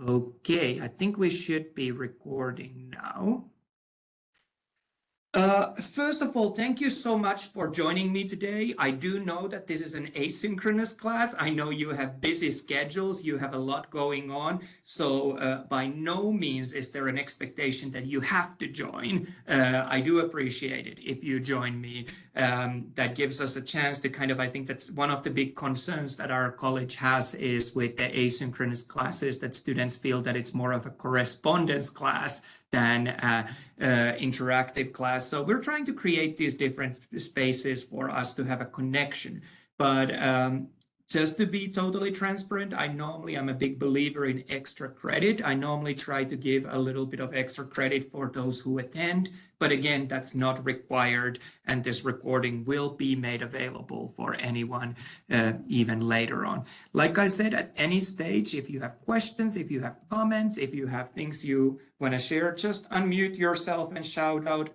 Okay, I think we should be recording now. First of all, thank you so much for joining me today. I do know that this is an asynchronous class. I know you have busy schedules, you have a lot going on. So by no means is there an expectation that you have to join. I do appreciate it if you join me. That gives us a chance to I think that's one of the big concerns that our college has is with the asynchronous classes, that students feel that it's more of a correspondence class than interactive class. So we're trying to create these different spaces for us to have a connection. But just to be totally transparent, I'm a big believer in extra credit. I normally try to give a little bit of extra credit for those who attend. But again, that's not required. And this recording will be made available for anyone even later on. Like I said, at any stage, if you have questions, if you have comments, if you have things you want to share, just unmute yourself and shout out.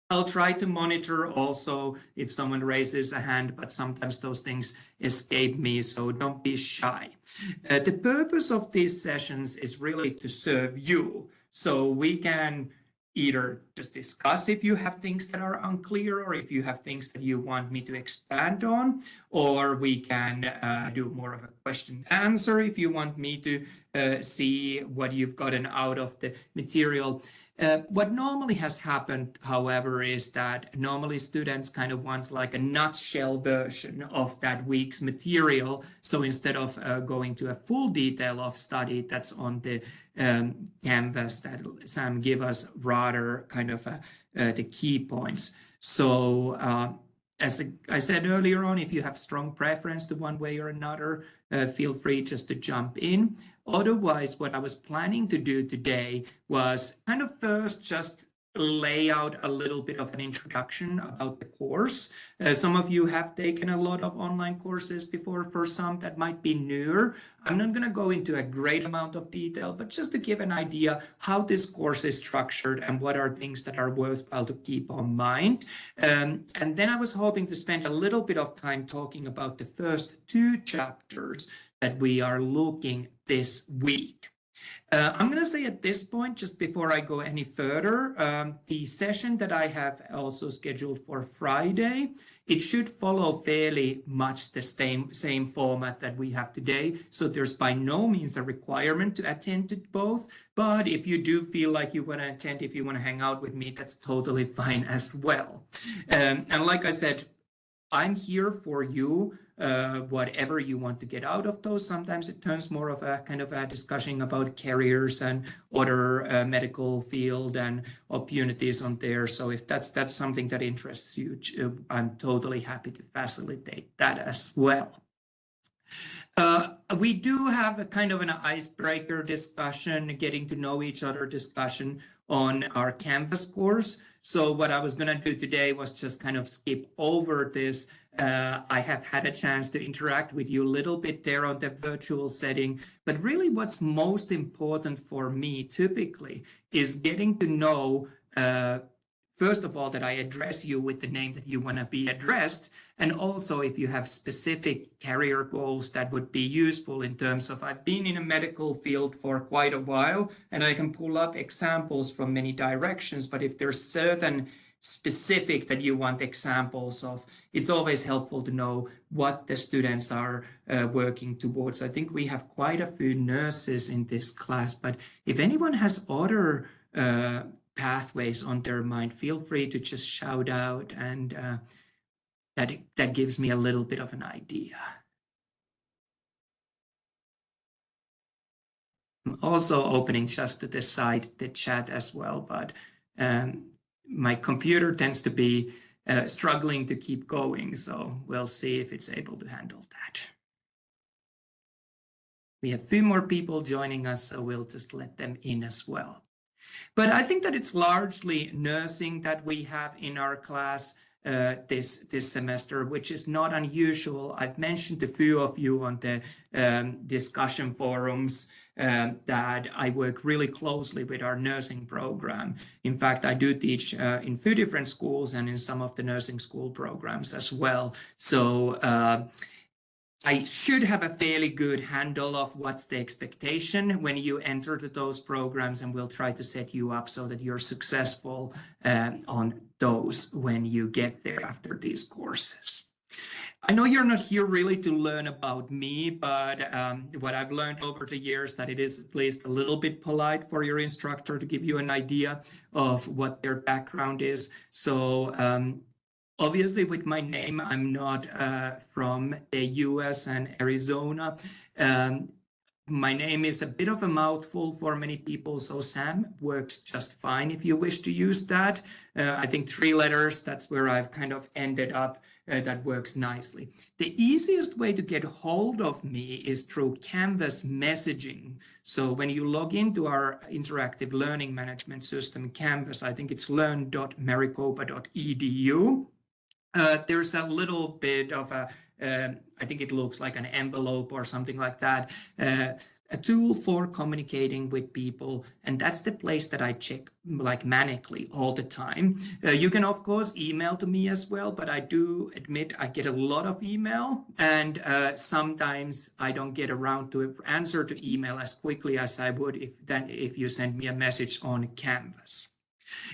I'll try to monitor also if someone raises a hand, but sometimes those things escape me, so don't be shy. The purpose of these sessions is really to serve you, so we can either just discuss if you have things that are unclear or if you have things that you want me to expand on, or we can do more of a question answer if you want me to see what you've gotten out of the material. What normally has happened, however, is that normally students want like a nutshell version of that week's material. So instead of going to a full detail of study that's on the canvas that Sam give us, rather the key points. So as I said earlier on, if you have strong preference to one way or another, feel free just to jump in. Otherwise, what I was planning to do today was first just lay out a little bit of an introduction about the course. Some of you have taken a lot of online courses before. For some that might be newer, I'm not going to go into a great amount of detail, but just to give an idea how this course is structured and what are things that are worthwhile to keep on mind. And then I was hoping to spend a little bit of time talking about the first two chapters that we are looking this week. I'm going to say at this point, just before I go any further, the session that I have also scheduled for Friday, it should follow fairly much the same format that we have today. So there's by no means a requirement to attend to both. But if you do feel like you want to attend, if you want to hang out with me, that's totally fine as well. And like I said, I'm here for you, whatever you want to get out of those. Sometimes it turns more of a a discussion about careers and other medical field and opportunities on there. So if that's something that interests you, I'm totally happy to facilitate that as well. We do have a an icebreaker discussion, getting to know each other discussion on our Canvas course. So what I was going to do today was just skip over this. I have had a chance to interact with you a little bit there on the virtual setting, but really what's most important for me typically is getting to know first of all, that I address you with the name that you want to be addressed. And also if you have specific career goals that would be useful in terms of, I've been in a medical field for quite a while and I can pull up examples from many directions. But if there's certain specific that you want examples of, it's always helpful to know what the students are working towards. I think we have quite a few nurses in this class, but if anyone has other pathways on their mind, feel free to just shout out, and that gives me a little bit of an idea. I'm also opening just to the side the chat as well, but my computer tends to be struggling to keep going, so we'll see if it's able to handle that. We have a few more people joining us, so we'll just let them in as well. But I think that it's largely nursing that we have in our class this semester, which is not unusual. I've mentioned a few of you on the discussion forums that I work really closely with our nursing program. In fact, I do teach in a few different schools and in some of the nursing school programs as well. So I should have a fairly good handle of what's the expectation when you enter those programs, and we'll try to set you up so that you're successful on those when you get there after these courses. I know you're not here really to learn about me, but what I've learned over the years that it is at least a little bit polite for your instructor to give you an idea of what their background is. So obviously with my name, I'm not from the US and Arizona. My name is a bit of a mouthful for many people, so Sam works just fine if you wish to use that. I think 3 letters, that's where I've kind of ended up. That works nicely. The easiest way to get hold of me is through Canvas messaging. So when you log into our interactive learning management system, Canvas, I think it's learn.maricopa.edu. There's a little bit of a, I think it looks like an envelope or something like that, a tool for communicating with people. And that's the place that I check like manically all the time. You can, of course, email to me as well, but I do admit I get a lot of email, and sometimes I don't get around to answer to email as quickly as I would if you send me a message on Canvas.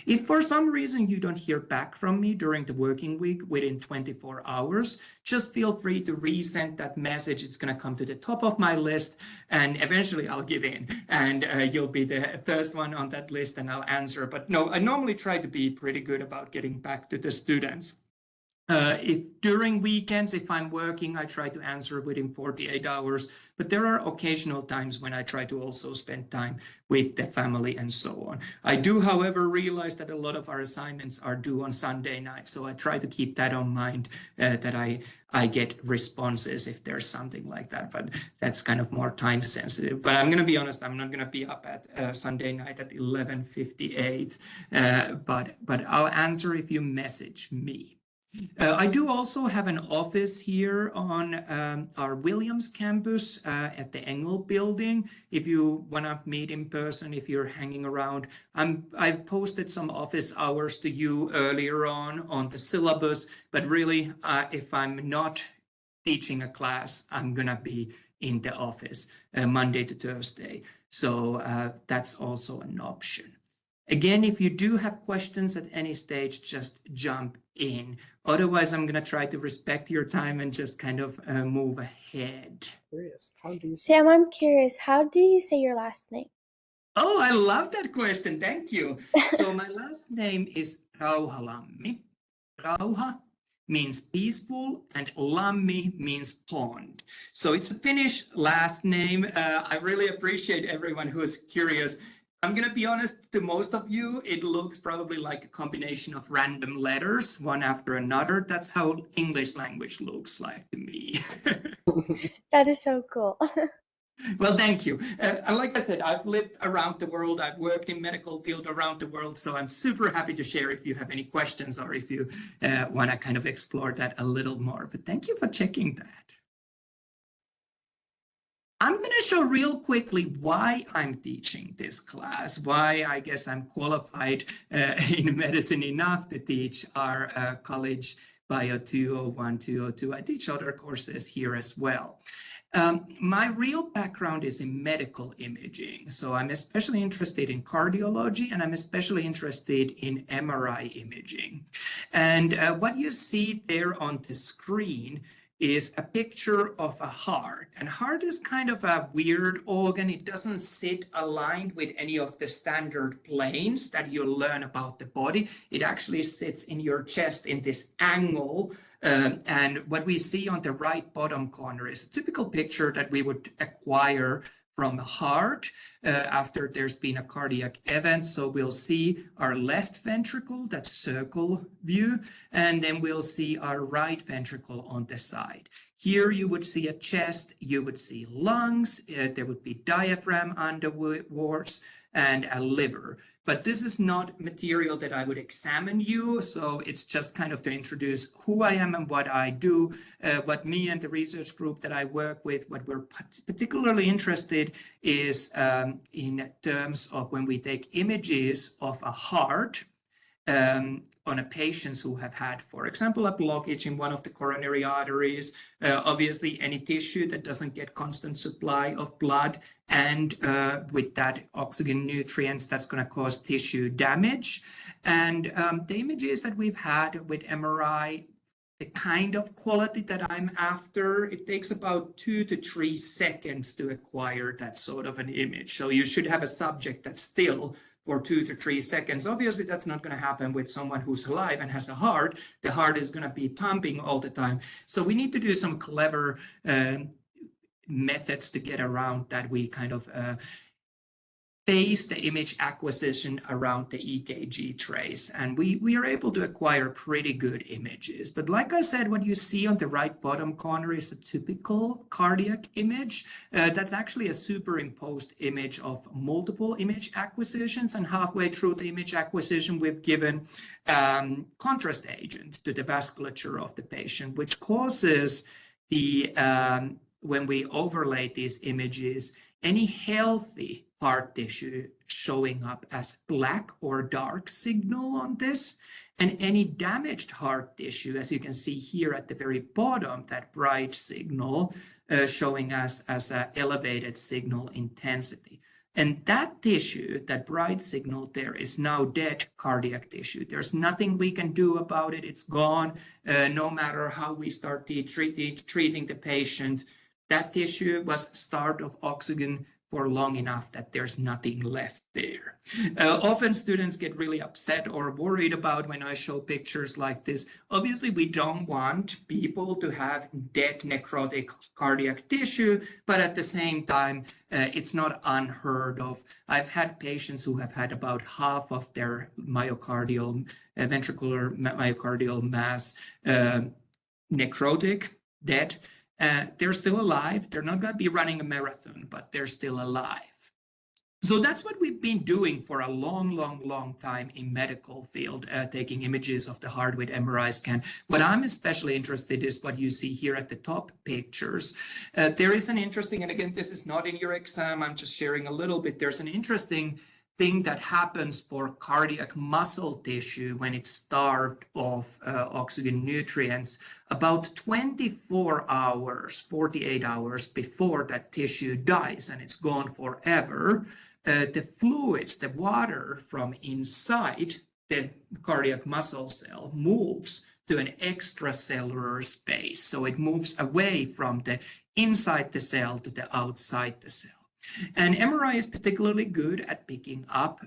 If for some reason you don't hear back from me during the working week within 24 hours, just feel free to resend that message. It's going to come to the top of my list, and eventually I'll give in, and you'll be the first one on that list, and I'll answer. But no, I normally try to be pretty good about getting back to the students. If during weekends, if I'm working, I try to answer within 48 hours, but there are occasional times when I try to also spend time with the family and so on. I do, however, realize that a lot of our assignments are due on Sunday night, so I try to keep that in mind, that I get responses if there's something like that, but that's kind of more time sensitive. But I'm going to be honest, I'm not going to be up at Sunday night at 11:58, but I'll answer if you message me. I do also have an office here on our Williams campus at the Engel building. If you want to meet in person, if you're hanging around, I've posted some office hours to you earlier on the syllabus, but really, if I'm not teaching a class, I'm going to be in the office Monday to Thursday. So that's also an option. Again, if you do have questions at any stage, just jump in. Otherwise, I'm going to try to respect your time and just kind of move ahead. Sam, I'm curious, how do you say your last name? Oh, I love that question. Thank you. So my last name is Rauhalammi. Rauha means peaceful, and Lammi means pond. So it's a Finnish last name. I really appreciate everyone who is curious. I'm going to be honest, to most of you, it looks probably like a combination of random letters, one after another. That's how English language looks like to me. That is so cool. Well, thank you. Like I said, I've lived around the world. I've worked in medical field around the world. So I'm super happy to share if you have any questions or if you want to kind of explore that a little more. But thank you for checking that. I'm going to show real quickly why I'm teaching this class, why I guess I'm qualified in medicine enough to teach our college BIO201, 202. I teach other courses here as well. My real background is in medical imaging. So I'm especially interested in cardiology, and I'm especially interested in MRI imaging. And what you see there on the screen is a picture of a heart. And heart is kind of a weird organ. It doesn't sit aligned with any of the standard planes that you learn about the body. It actually sits in your chest in this angle. And what we see on the right bottom corner is a typical picture that we would acquire from the heart after there's been a cardiac event. So we'll see our left ventricle, that circle view, and then we'll see our right ventricle on the side. Here you would see a chest, you would see lungs, there would be diaphragm underwards, and a liver. But this is not material that I would examine you, so it's just kind of to introduce who I am and what I do, what me and the research group that I work with, what we're particularly interested is in terms of when we take images of a heart, on a patients who have had, for example, a blockage in one of the coronary arteries, obviously any tissue that doesn't get constant supply of blood, and with that oxygen nutrients, that's going to cause tissue damage. And the images that we've had with MRI, the kind of quality that I'm after, it takes about 2 to 3 seconds to acquire that sort of an image. So you should have a subject that's still for 2 to 3 seconds. Obviously, that's not going to happen with someone who's alive and has a heart. The heart is going to be pumping all the time. So we need to do some clever methods to get around that. We kind of base the image acquisition around the EKG trace, and we are able to acquire pretty good images. But like I said, what you see on the right bottom corner is a typical cardiac image. That's actually a superimposed image of multiple image acquisitions, and halfway through the image acquisition, we've given contrast agent to the vasculature of the patient, which causes the, when we overlay these images, any healthy heart tissue showing up as black or dark signal on this, and any damaged heart tissue, as you can see here at the very bottom, that bright signal showing us as an elevated signal intensity. And that tissue, that bright signal there, is now dead cardiac tissue. There's nothing we can do about it. It's gone. No matter how we start treating the patient, that tissue was starved of oxygen for long enough that there's nothing left there. Often students get really upset or worried about when I show pictures like this. Obviously, we don't want people to have dead necrotic cardiac tissue, but at the same time, it's not unheard of. I've had patients who have had about half of their myocardial, ventricular myocardial mass necrotic, dead. They're still alive. They're not going to be running a marathon, but they're still alive. So that's what we've been doing for a long time in medical field, taking images of the heart with MRI scan. What I'm especially interested in is what you see here at the top pictures. There is an interesting, and again, this is not in your exam, I'm just sharing a little bit. There's an interesting thing that happens for cardiac muscle tissue when it's starved of oxygen nutrients about 24 hours, 48 hours before that tissue dies and it's gone forever. The fluids, the water from inside the cardiac muscle cell moves to an extracellular space. So it moves away from the inside the cell to the outside the cell. And MRI is particularly good at picking up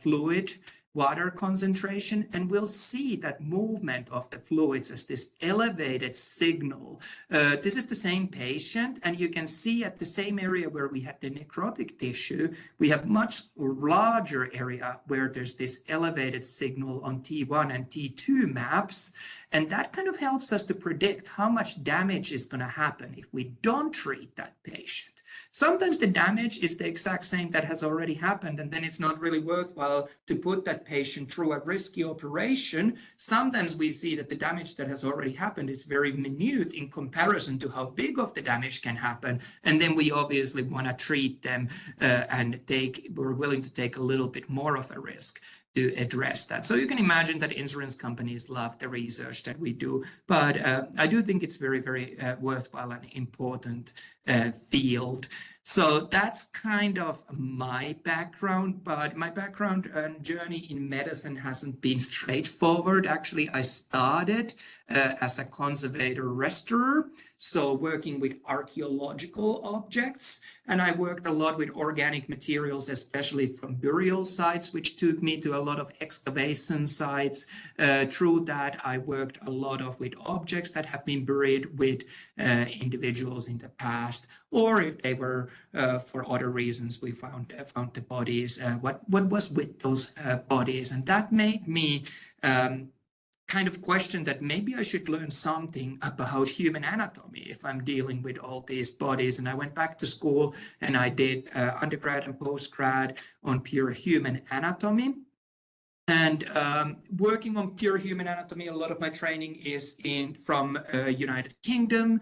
fluid, water concentration, and we'll see that movement of the fluids as this elevated signal. This is the same patient, and you can see at the same area where we had the necrotic tissue, we have much larger area where there's this elevated signal on T1 and T2 maps, and that kind of helps us to predict how much damage is going to happen if we don't treat that patient. Sometimes the damage is the exact same that has already happened, and then it's not really worthwhile to put that patient through a risky operation. Sometimes we see that the damage that has already happened is very minute in comparison to how big of the damage can happen, and then we obviously want to treat them and we're willing to take a little bit more of a risk to address that. So you can imagine that insurance companies love the research that we do, but I do think it's very worthwhile and important field. So that's kind of my background, but my background and journey in medicine hasn't been straightforward. Actually, I started as a conservator restorer, so working with archaeological objects, and I worked a lot with organic materials, especially from burial sites, which took me to a lot of excavation sites. Through that, I worked a lot with objects that have been buried with individuals in the past, or if they were for other reasons, we found the bodies, what was with those bodies, and that made me kind of question that maybe I should learn something about human anatomy if I'm dealing with all these bodies. And I went back to school and I did undergrad and postgrad on pure human anatomy. And working on pure human anatomy, a lot of my training is from United Kingdom,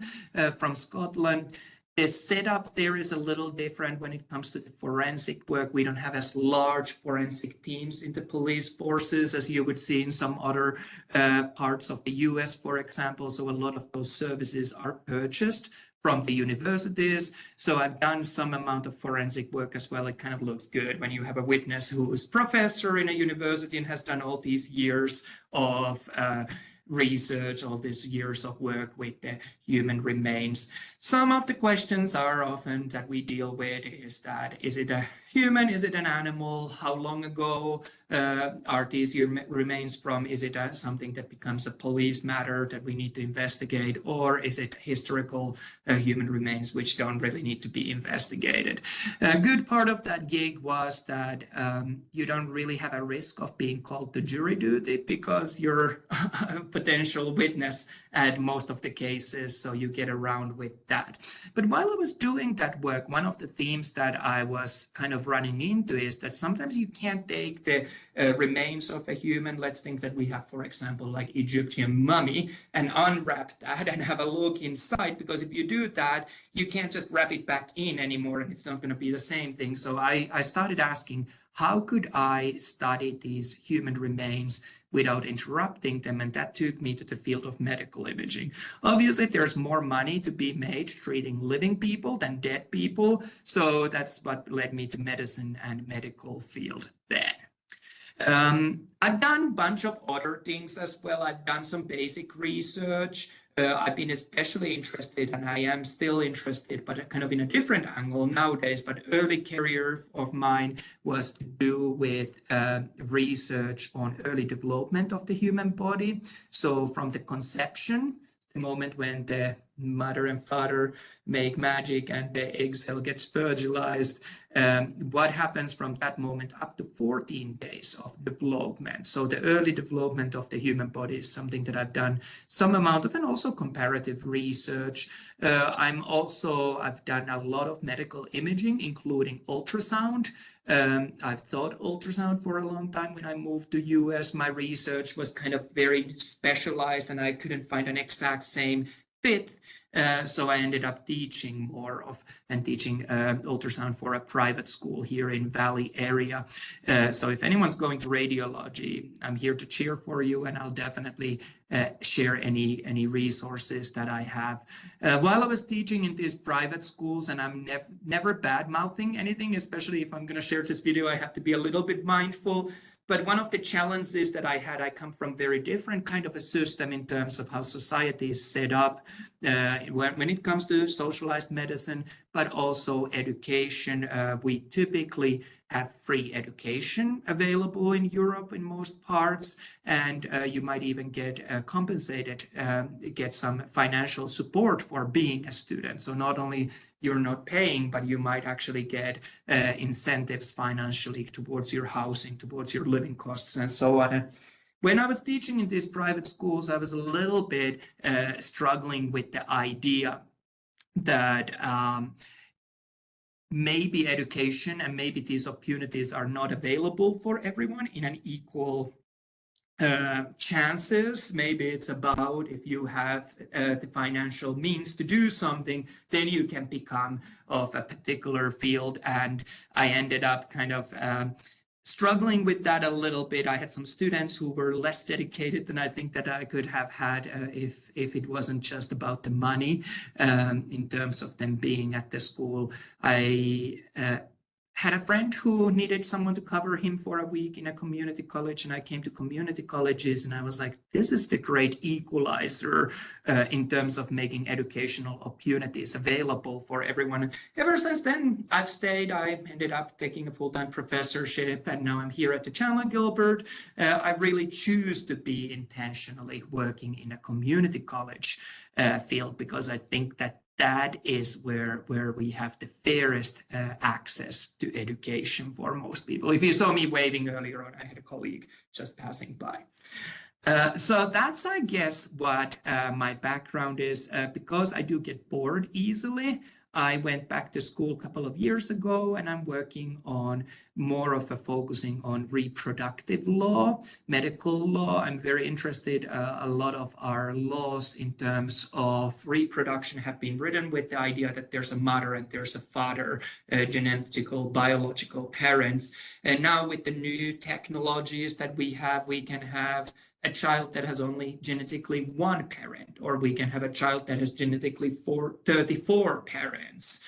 from Scotland. The setup there is a little different when it comes to the forensic work. We don't have as large forensic teams in the police forces as you would see in some other parts of the US, for example. So a lot of those services are purchased from the universities. So I've done some amount of forensic work as well. It kind of looks good when you have a witness who is professor in a university and has done all these years of research, all these years of work with the human remains. Some of the questions are often that we deal with is that, is it a human? Is it an animal? How long ago are these remains from? Is it something that becomes a police matter that we need to investigate? Or is it historical human remains which don't really need to be investigated? A good part of that gig was that you don't really have a risk of being called to jury duty because you're a potential witness at most of the cases, so you get around with that. But while I was doing that work, one of the themes that I was kind of running into is that sometimes you can't take the remains of a human. Let's think that we have, for example, like Egyptian mummy, and unwrap that and have a look inside, because if you do that, you can't just wrap it back in anymore and it's not going to be the same thing. So I started asking, how could I study these human remains without interrupting them? And that took me to the field of medical imaging. Obviously, there's more money to be made treating living people than dead people. So that's what led me to medicine and medical field then. I've done a bunch of other things as well. I've done some basic research. I've been especially interested, and I am still interested, but kind of in a different angle nowadays. But early career of mine was to do with research on early development of the human body. So from the conception, the moment when the mother and father make magic and the egg cell gets fertilized, what happens from that moment up to 14 days of development. So the early development of the human body is something that I've done some amount of, and also comparative research. I've done a lot of medical imaging, including ultrasound. I've thought ultrasound for a long time. When I moved to US, my research was kind of very specialized and I couldn't find an exact same fit. So I ended up teaching ultrasound for a private school here in Valley area. So if anyone's going to radiology, I'm here to cheer for you, and I'll definitely share any resources that I have. While I was teaching in these private schools, and I'm never bad-mouthing anything, especially if I'm going to share this video, I have to be a little bit mindful. But one of the challenges that I come from very different kind of a system in terms of how society is set up when it comes to socialized medicine, but also education. We typically have free education available in Europe in most parts, and you might even get compensated, get some financial support for being a student. So not only you're not paying, but you might actually get incentives financially towards your housing, towards your living costs, and so on. When I was teaching in these private schools, I was a little bit struggling with the idea that maybe education and maybe these opportunities are not available for everyone in an equal chances. Maybe it's about if you have the financial means to do something, then you can become of a particular field. And I ended up kind of struggling with that a little bit. I had some students who were less dedicated than I think that I could have had if it wasn't just about the money in terms of them being at the school. I had a friend who needed someone to cover him for a week in a community college, and I came to community colleges and I was like, this is the great equalizer in terms of making educational opportunities available for everyone. And ever since then, I've stayed. I ended up taking a full-time professorship, and now I'm here at the Chandler Gilbert. I really choose to be intentionally working in a community college field because I think that is where we have the fairest access to education for most people. If you saw me waving earlier on, I had a colleague just passing by. So that's, I guess, what my background is. Because I do get bored easily, I went back to school a couple of years ago, and I'm working on more of a focusing on reproductive law, medical law. I'm very interested. A lot of our laws in terms of reproduction have been written with the idea that there's a mother and there's a father, genetical, biological parents. And now with the new technologies that we have, we can have a child that has only genetically one parent, or we can have a child that has genetically 34 parents.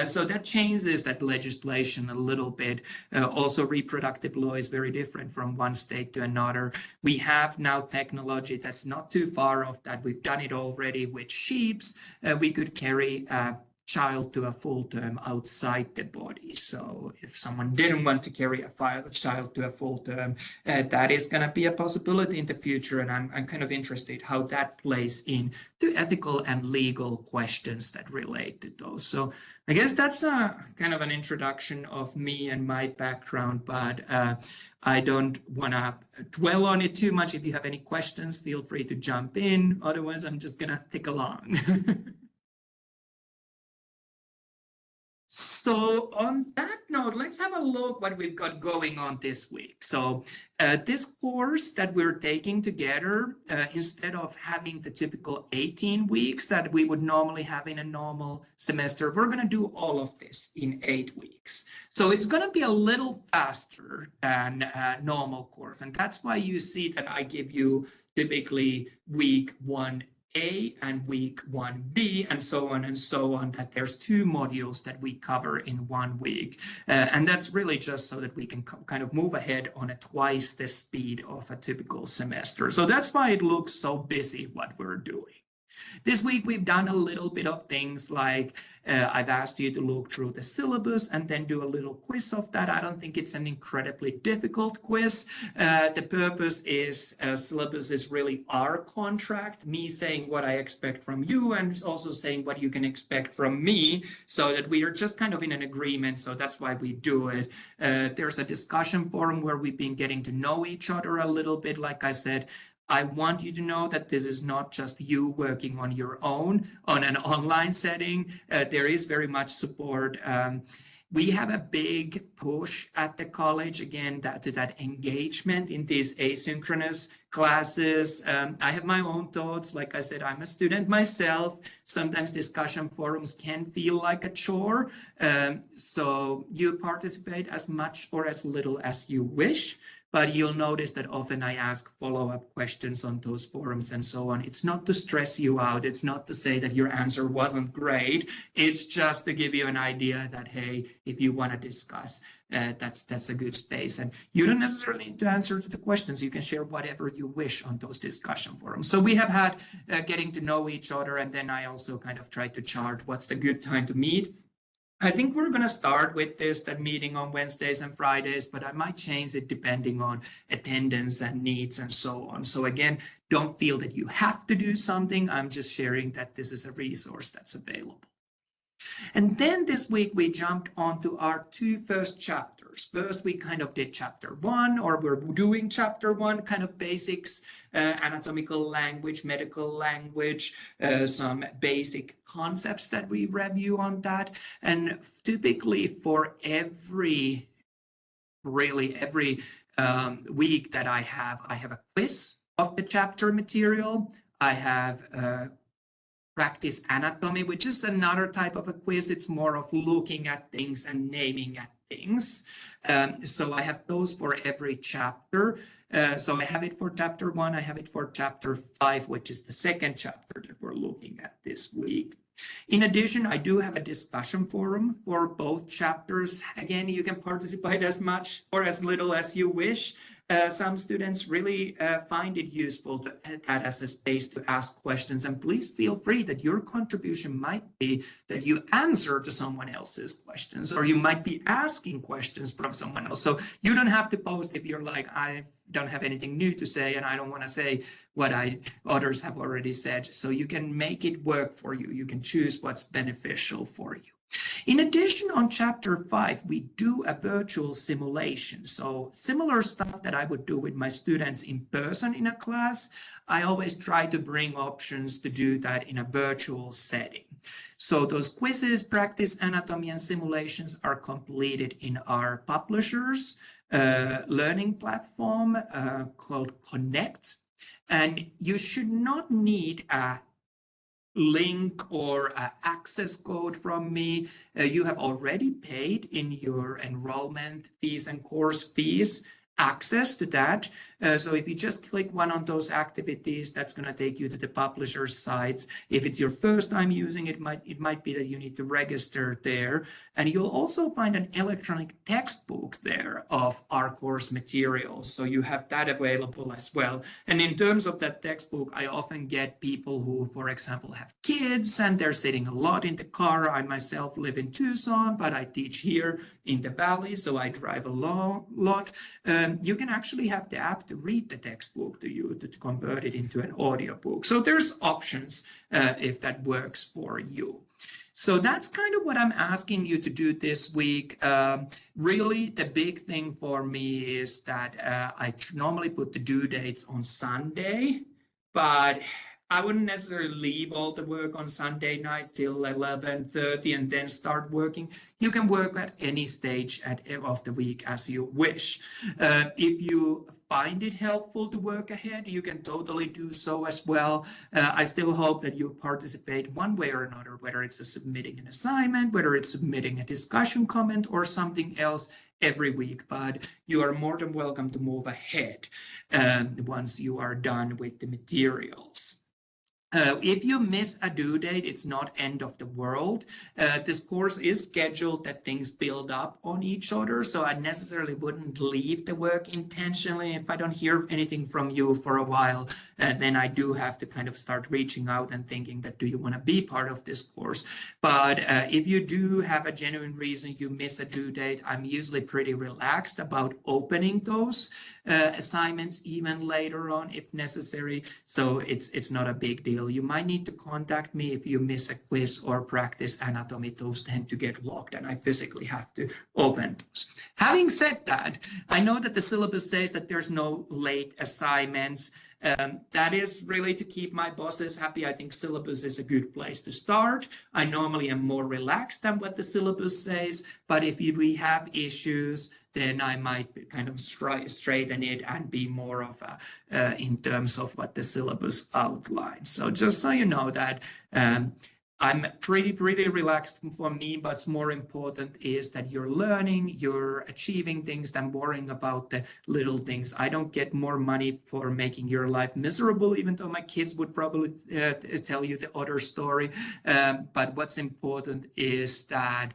So that changes that legislation a little bit. Also, reproductive law is very different from one state to another. We have now technology that's not too far off that. We've done it already with sheeps. We could carry a child to a full term outside the body. So if someone didn't want to carry a child to a full term, that is going to be a possibility in the future. And I'm kind of interested how that plays into ethical and legal questions that relate to those. So I guess that's a kind of an introduction of me and my background, but I don't want to dwell on it too much. If you have any questions, feel free to jump in. Otherwise, I'm just going to tick along. So on that note, let's have a look what we've got going on this week. So this course that we're taking together, instead of having the typical 18 weeks that we would normally have in a normal semester, we're going to do all of this in 8 weeks. So it's going to be a little faster than a normal course. And that's why you see that I give you typically week 1A and week 1B and so on, that there's 2 modules that we cover in 1 week. And that's really just so that we can kind of move ahead on a twice the speed of a typical semester. So that's why it looks so busy what we're doing. This week, we've done a little bit of things like I've asked you to look through the syllabus and then do a little quiz of that. I don't think it's an incredibly difficult quiz. The purpose is syllabus is really our contract, me saying what I expect from you and also saying what you can expect from me, so that we are just kind of in an agreement. So that's why we do it. There's a discussion forum where we've been getting to know each other a little bit. Like I said, I want you to know that this is not just you working on your own on an online setting. There is very much support. We have a big push at the college, again, to that engagement in these asynchronous classes. I have my own thoughts. Like I said, I'm a student myself. Sometimes discussion forums can feel like a chore. So you participate as much or as little as you wish. But you'll notice that often I ask follow-up questions on those forums and so on. It's not to stress you out. It's not to say that your answer wasn't great. It's just to give you an idea that, hey, if you want to discuss, that's a good space. And you don't necessarily need to answer to the questions. You can share whatever you wish on those discussion forums. So we have had getting to know each other. And then I also kind of try to chart what's the good time to meet. I think we're going to start with that meeting on Wednesdays and Fridays, but I might change it depending on attendance and needs and so on. So again, don't feel that you have to do something. I'm just sharing that this is a resource that's available. And then this week we jumped onto our 2 first chapters. First, we kind of did chapter 1, or we're doing chapter 1, kind of basics, anatomical language, medical language, some basic concepts that we review on that. And typically for every week that I have a quiz of the chapter material. I have practice anatomy, which is another type of a quiz. It's more of looking at things and naming at things. So I have those for every chapter. So I have it for chapter 1. I have it for chapter 5, which is the second chapter that we're looking at this week. In addition, I do have a discussion forum for both chapters. Again, you can participate as much or as little as you wish. Some students really find it useful to add that as a space to ask questions. And please feel free that your contribution might be that you answer to someone else's questions, or you might be asking questions from someone else. So you don't have to post if you're like, I don't have anything new to say and I don't want to say what others have already said. So you can make it work for you. You can choose what's beneficial for you. In addition, on chapter 5, we do a virtual simulation. So similar stuff that I would do with my students in person in a class, I always try to bring options to do that in a virtual setting. So those quizzes, practice anatomy, and simulations are completed in our publishers learning platform called Connect. And you should not need a link or access code from me. You have already paid in your enrollment fees and course fees access to that. So if you just click one of those activities, that's going to take you to the publisher's sites. If it's your first time using it, it might be that you need to register there. And you'll also find an electronic textbook there of our course materials. So you have that available as well. And in terms of that textbook, I often get people who, for example, have kids and they're sitting a lot in the car. I myself live in Tucson, but I teach here in the Valley, so I drive a lot. You can actually have the app to read the textbook to you to convert it into an audiobook. So there's options if that works for you. So that's kind of what I'm asking you to do this week. Really, the big thing for me is that I normally put the due dates on Sunday, but I wouldn't necessarily leave all the work on Sunday night till 11:30 and then start working. You can work at any stage of the week as you wish. If you find it helpful to work ahead, you can totally do so as well. I still hope that you participate one way or another, whether it's submitting an assignment, whether it's submitting a discussion comment or something else every week, but you are more than welcome to move ahead once you are done with the materials. If you miss a due date, it's not end of the world. This course is scheduled that things build up on each other, so I necessarily wouldn't leave the work intentionally. If I don't hear anything from you for a while, then I do have to kind of start reaching out and thinking that, do you want to be part of this course? But if you do have a genuine reason you miss a due date, I'm usually pretty relaxed about opening those assignments even later on if necessary. So it's not a big deal. You might need to contact me if you miss a quiz or practice anatomy. Those tend to get locked and I physically have to open those. Having said that, I know that the syllabus says that there's no late assignments. That is really to keep my bosses happy. I think syllabus is a good place to start. I normally am more relaxed than what the syllabus says, but if we have issues, then I might kind of straighten it and be more of a, in terms of what the syllabus outlines. So just so you know that I'm pretty relaxed for me, but what's more important is that you're learning, you're achieving things than worrying about the little things. I don't get more money for making your life miserable, even though my kids would probably tell you the other story. But what's important is that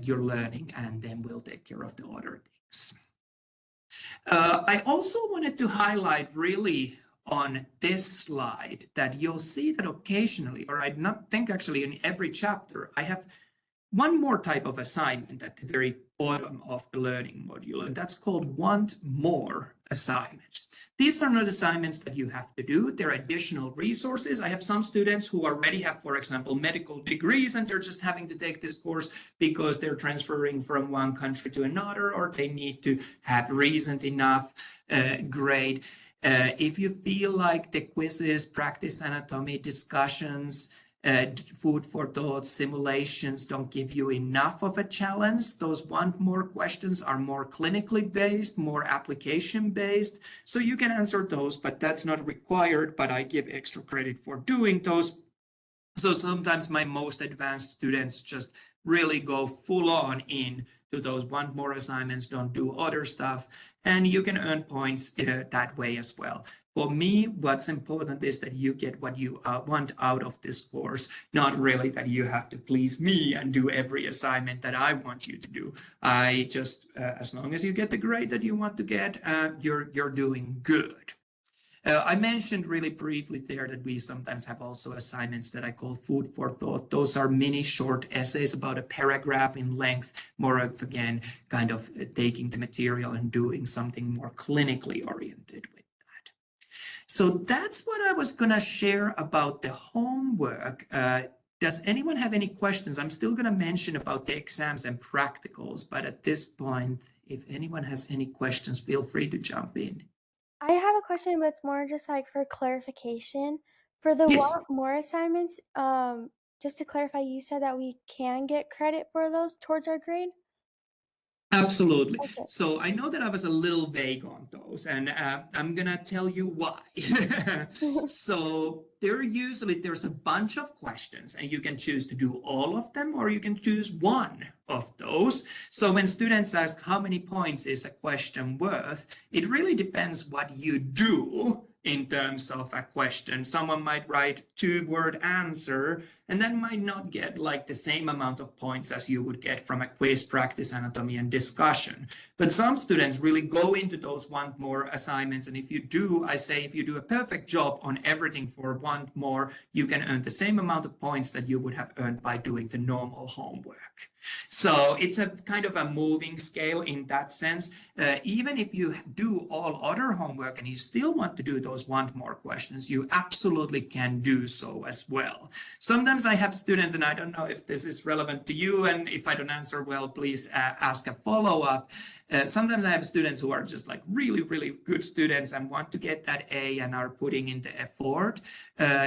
you're learning, and then we'll take care of the other things. I also wanted to highlight really on this slide that you'll see that occasionally, or I'd not think actually in every chapter, I have one more type of assignment at the very bottom of the learning module, and that's called want more assignments. These are not assignments that you have to do. They're additional resources. I have some students who already have, for example, medical degrees, and they're just having to take this course because they're transferring from one country to another, or they need to have recent enough grade. If you feel like the quizzes, practice anatomy, discussions, food for thought, simulations don't give you enough of a challenge, those want more questions are more clinically based, more application based. So you can answer those, but that's not required, but I give extra credit for doing those. So sometimes my most advanced students just really go full on in to those want more assignments, don't do other stuff, and you can earn points that way as well. For me, what's important is that you get what you want out of this course, not really that you have to please me and do every assignment that I want you to do. I just, as long as you get the grade that you want to get, you're doing good. I mentioned really briefly there that we sometimes have also assignments that I call food for thought. Those are mini short essays about a paragraph in length, more of, again, kind of taking the material and doing something more clinically oriented with that. So that's what I was going to share about the homework. Does anyone have any questions? I'm still going to mention about the exams and practicals, but at this point, if anyone has any questions, feel free to jump in. I have a question, but it's more just like for clarification. For the Yes. want more assignments, just to clarify, you said that we can get credit for those towards our grade? Absolutely. Okay. So I know that I was a little vague on those, and I'm gonna tell you why. So there's a bunch of questions, and you can choose to do all of them, or you can choose one of those. So when students ask how many points is a question worth, it really depends what you do in terms of a question. Someone might write 2-word answer and then might not get like the same amount of points as you would get from a quiz, practice, anatomy, and discussion. But some students really go into those want more assignments. And if you do, I say if you do a perfect job on everything for want more, you can earn the same amount of points that you would have earned by doing the normal homework. So it's a kind of a moving scale in that sense. Even if you do all other homework and you still want to do those want more questions, you absolutely can do so as well. Sometimes I have students, and I don't know if this is relevant to you, and if I don't answer well, please ask a follow-up. Sometimes I have students who are just like really, really good students and want to get that A and are putting in the effort.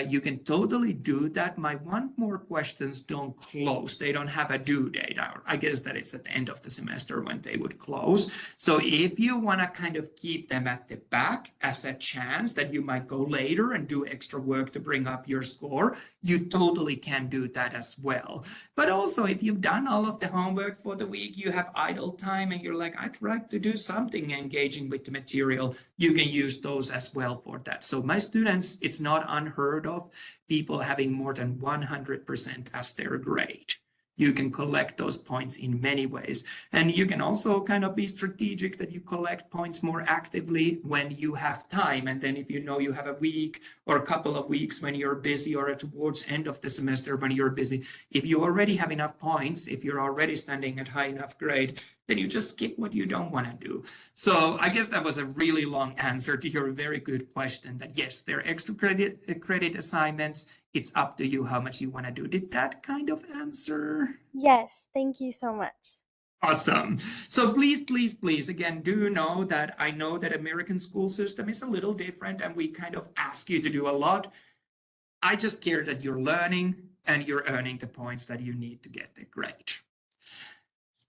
You can totally do that. My want more questions don't close. They don't have a due date. I guess that it's at the end of the semester when they would close. So if you want to kind of keep them at the back as a chance that you might go later and do extra work to bring up your score, you totally can do that as well. But also, if you've done all of the homework for the week, you have idle time and you're like, I'd like to do something engaging with the material, you can use those as well for that. So my students, it's not unheard of people having more than 100% as their grade. You can collect those points in many ways. And you can also kind of be strategic that you collect points more actively when you have time. And then if you know you have a week or a couple of weeks when you're busy, or towards end of the semester when you're busy, if you already have enough points, if you're already standing at high enough grade, then you just skip what you don't want to do. So I guess that was a really long answer to your very good question that yes, there are extra credit assignments. It's up to you how much you want to do. Did that kind of answer? Yes, thank you so much. Awesome. So please, again, do know that I know that American school system is a little different and we kind of ask you to do a lot. I just care that you're learning and you're earning the points that you need to get the grade.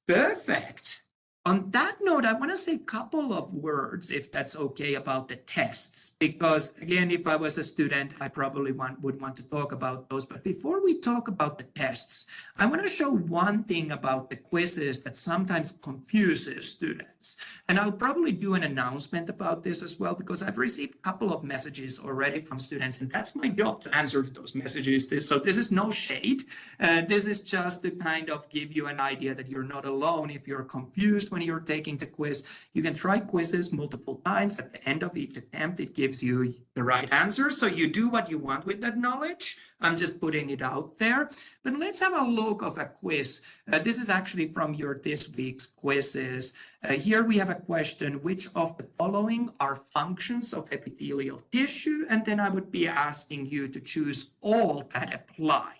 Perfect. On that note, I want to say a couple of words, if that's okay, about the tests, because again, if I was a student, I probably would want to talk about those. But before we talk about the tests, I want to show one thing about the quizzes that sometimes confuses students. And I'll probably do an announcement about this as well, because I've received a couple of messages already from students, and that's my job to answer those messages. So this is no shade. This is just to kind of give you an idea that you're not alone if you're confused when you're taking the quiz. You can try quizzes multiple times. At the end of each attempt, it gives you the right answer. So you do what you want with that knowledge. I'm just putting it out there. But let's have a look of a quiz. This is actually from your this week's quizzes. Here we have a question, which of the following are functions of epithelial tissue? And then I would be asking you to choose all that apply.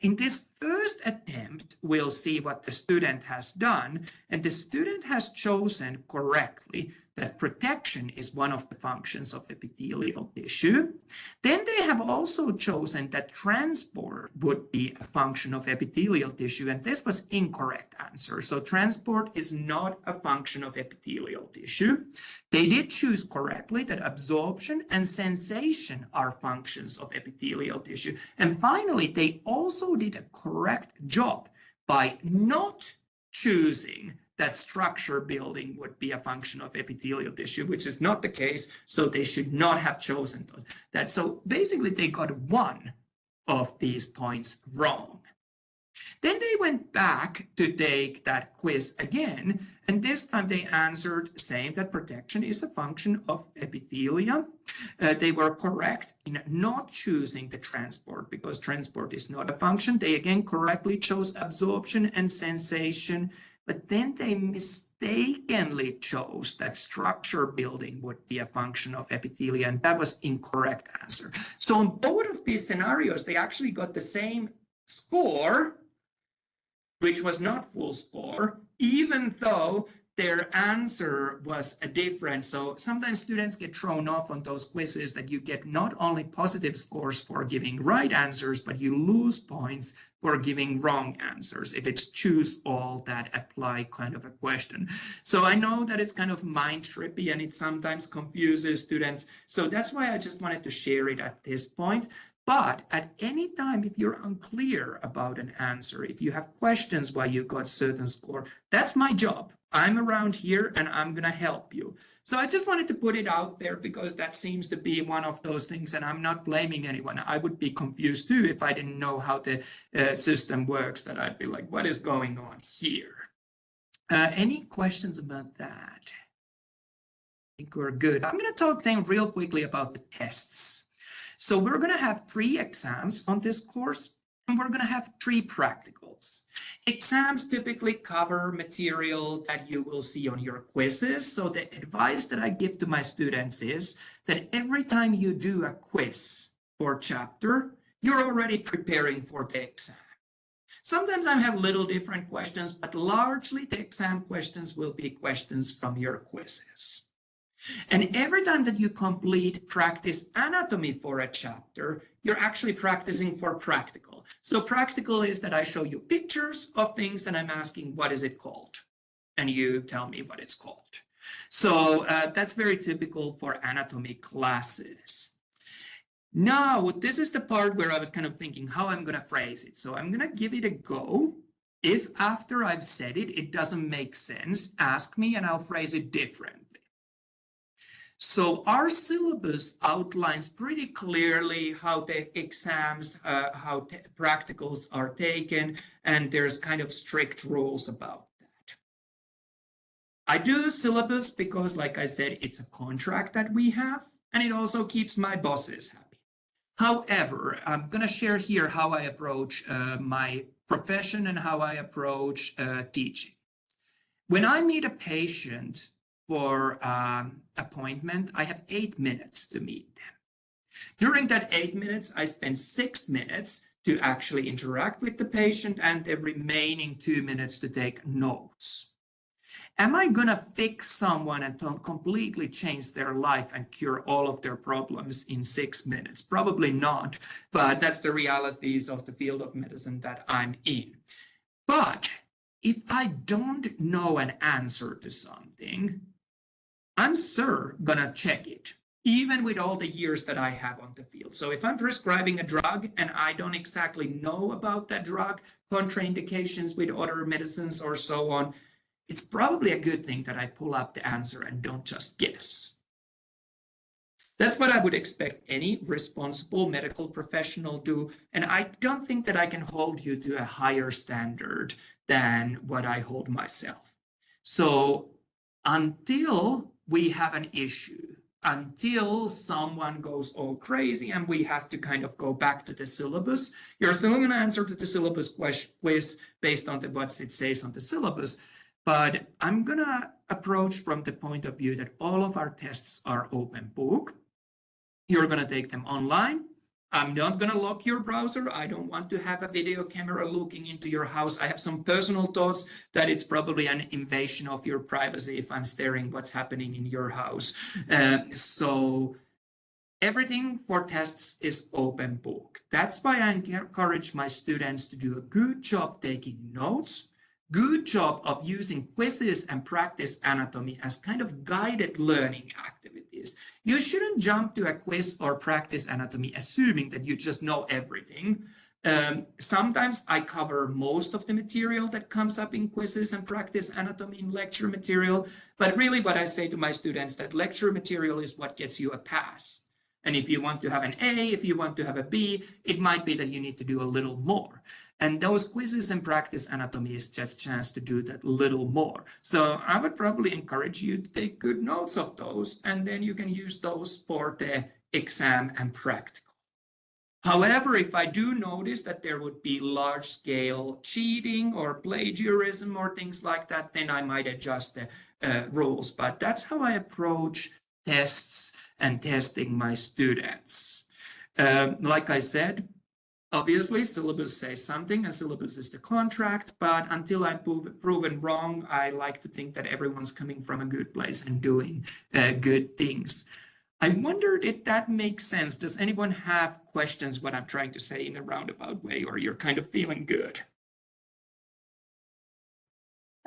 In this first attempt, we'll see what the student has done, and the student has chosen correctly that protection is one of the functions of epithelial tissue. Then they have also chosen that transport would be a function of epithelial tissue, and this was incorrect answer. So transport is not a function of epithelial tissue. They did choose correctly that absorption and sensation are functions of epithelial tissue. And finally, they also did a correct job by not choosing that structure building would be a function of epithelial tissue, which is not the case. So they should not have chosen that. So basically, they got one of these points wrong. Then they went back to take that quiz again, and this time they answered saying that protection is a function of epithelium. They were correct in not choosing the transport because transport is not a function. They again correctly chose absorption and sensation, but then they mistakenly chose that structure building would be a function of epithelium, and that was incorrect answer. So in both of these scenarios, they actually got the same score, which was not full score, even though their answer was different. So sometimes students get thrown off on those quizzes that you get not only positive scores for giving right answers, but you lose points for giving wrong answers if it's choose all that apply kind of a question. So I know that it's kind of mind trippy and it sometimes confuses students. So that's why I just wanted to share it at this point. But at any time, if you're unclear about an answer, if you have questions why you got certain score, that's my job. I'm around here and I'm going to help you. So I just wanted to put it out there because that seems to be one of those things, and I'm not blaming anyone. I would be confused too if I didn't know how the system works, that I'd be like, what is going on here? Any questions about that? I think we're good. I'm going to talk then real quickly about the tests. So we're going to have 3 exams on this course, and we're going to have 3 practicals. Exams typically cover material that you will see on your quizzes. So the advice that I give to my students is that every time you do a quiz for a chapter, you're already preparing for the exam. Sometimes I have little different questions, but largely the exam questions will be questions from your quizzes. And every time that you complete practice anatomy for a chapter, you're actually practicing for practical. So practical is that I show you pictures of things and I'm asking, what is it called? And you tell me what it's called. So that's very typical for anatomy classes. Now, this is the part where I was kind of thinking how I'm going to phrase it. So I'm going to give it a go. If after I've said it, it doesn't make sense, ask me and I'll phrase it differently. So our syllabus outlines pretty clearly how the exams, how practicals are taken, and there's kind of strict rules about that. I do syllabus because, like I said, it's a contract that we have, and it also keeps my bosses happy. However, I'm going to share here how I approach my profession and how I approach teaching. When I meet a patient for appointment, I have 8 minutes to meet them. During that 8 minutes, I spend 6 minutes to actually interact with the patient and the remaining 2 minutes to take notes. Am I going to fix someone and completely change their life and cure all of their problems in 6 minutes? Probably not, but that's the realities of the field of medicine that I'm in. But if I don't know an answer to something, I'm sure gonna check it, even with all the years that I have on the field. So if I'm prescribing a drug and I don't exactly know about that drug, contraindications with other medicines or so on, it's probably a good thing that I pull up the answer and don't just guess. That's what I would expect any responsible medical professional do, and I don't think that I can hold you to a higher standard than what I hold myself. So until we have an issue, until someone goes all crazy and we have to kind of go back to the syllabus, you're still going to answer to the syllabus quiz based on what it says on the syllabus. But I'm going to approach from the point of view that all of our tests are open book. You're going to take them online. I'm not going to lock your browser. I don't want to have a video camera looking into your house. I have some personal thoughts that it's probably an invasion of your privacy if I'm staring what's happening in your house. So everything for tests is open book. That's why I encourage my students to do a good job taking notes, good job of using quizzes and practice anatomy as kind of guided learning activities. You shouldn't jump to a quiz or practice anatomy assuming that you just know everything. Sometimes I cover most of the material that comes up in quizzes and practice anatomy in lecture material, but really what I say to my students that lecture material is what gets you a pass. And if you want to have an A, if you want to have a B, it might be that you need to do a little more. And those quizzes and practice anatomy is just a chance to do that little more. So I would probably encourage you to take good notes of those, and then you can use those for the exam and practical. However, if I do notice that there would be large-scale cheating or plagiarism or things like that, then I might adjust the rules. But that's how I approach tests and testing my students. Like I said, Obviously, syllabus says something, and syllabus is the contract, but until I'm proven wrong, I like to think that everyone's coming from a good place and doing good things. I wondered if that makes sense. Does anyone have questions what I'm trying to say in a roundabout way, or you're kind of feeling good?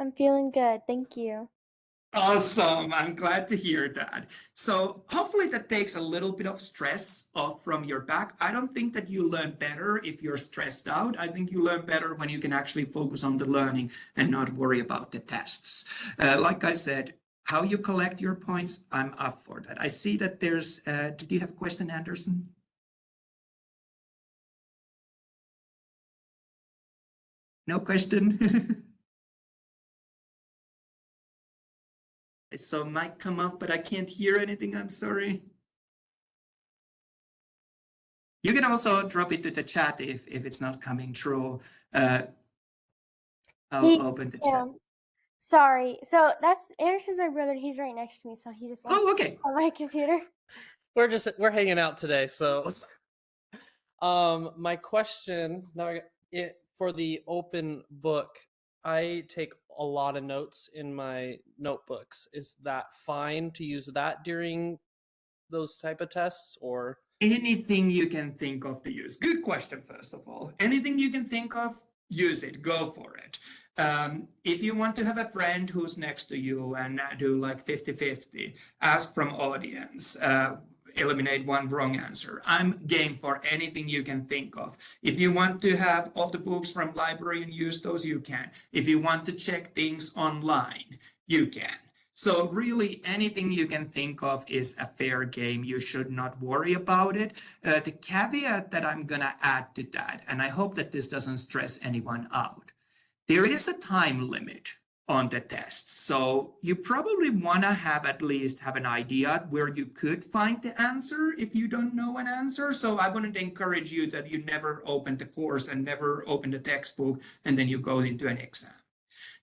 I'm feeling good. Thank you. Awesome. I'm glad to hear that. So hopefully that takes a little bit of stress off from your back. I don't think that you learn better if you're stressed out. I think you learn better when you can actually focus on the learning and not worry about the tests. Like I said, how you collect your points, I'm up for that. I see that there's, did you have a question, Anderson? No question? So mic come up, but I can't hear anything. I'm sorry. You can also drop it to the chat if it's not coming through. I'll open the chat. Sorry. So that's Anderson's my brother. He's right next to me, so he just wants okay. on my computer. We're hanging out today, so my question now for the open book, I take a lot of notes in my notebooks. Is that fine to use that during those type of tests, or anything you can think of to use? Good question, first of all. Anything you can think of, use it, go for it. If you want to have a friend who's next to you and do like 50-50, ask from audience, eliminate one wrong answer. I'm game for anything you can think of. If you want to have all the books from library and use those, you can. If you want to check things online, you can. So really anything you can think of is a fair game. You should not worry about it. The caveat that I'm going to add to that, and I hope that this doesn't stress anyone out, there is a time limit on the tests. So you probably want to at least have an idea where you could find the answer if you don't know an answer. So I wouldn't encourage you that you never open the course and never open the textbook and then you go into an exam.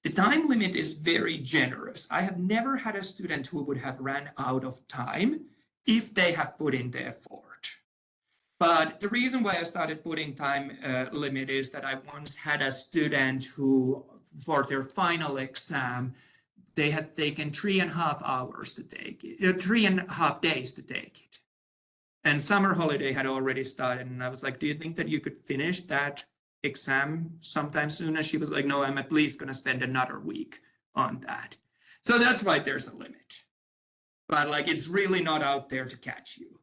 The time limit is very generous. I have never had a student who would have ran out of time if they have put in the effort. But the reason why I started putting time limit is that I once had a student who, for their final exam, they had taken 3.5 hours to take it, 3.5 days to take it. And summer holiday had already started. And I was like, do you think that you could finish that exam sometime soon? And she was like, no, I'm at least going to spend another week on that. So that's why there's a limit. But like, it's really not out there to catch you.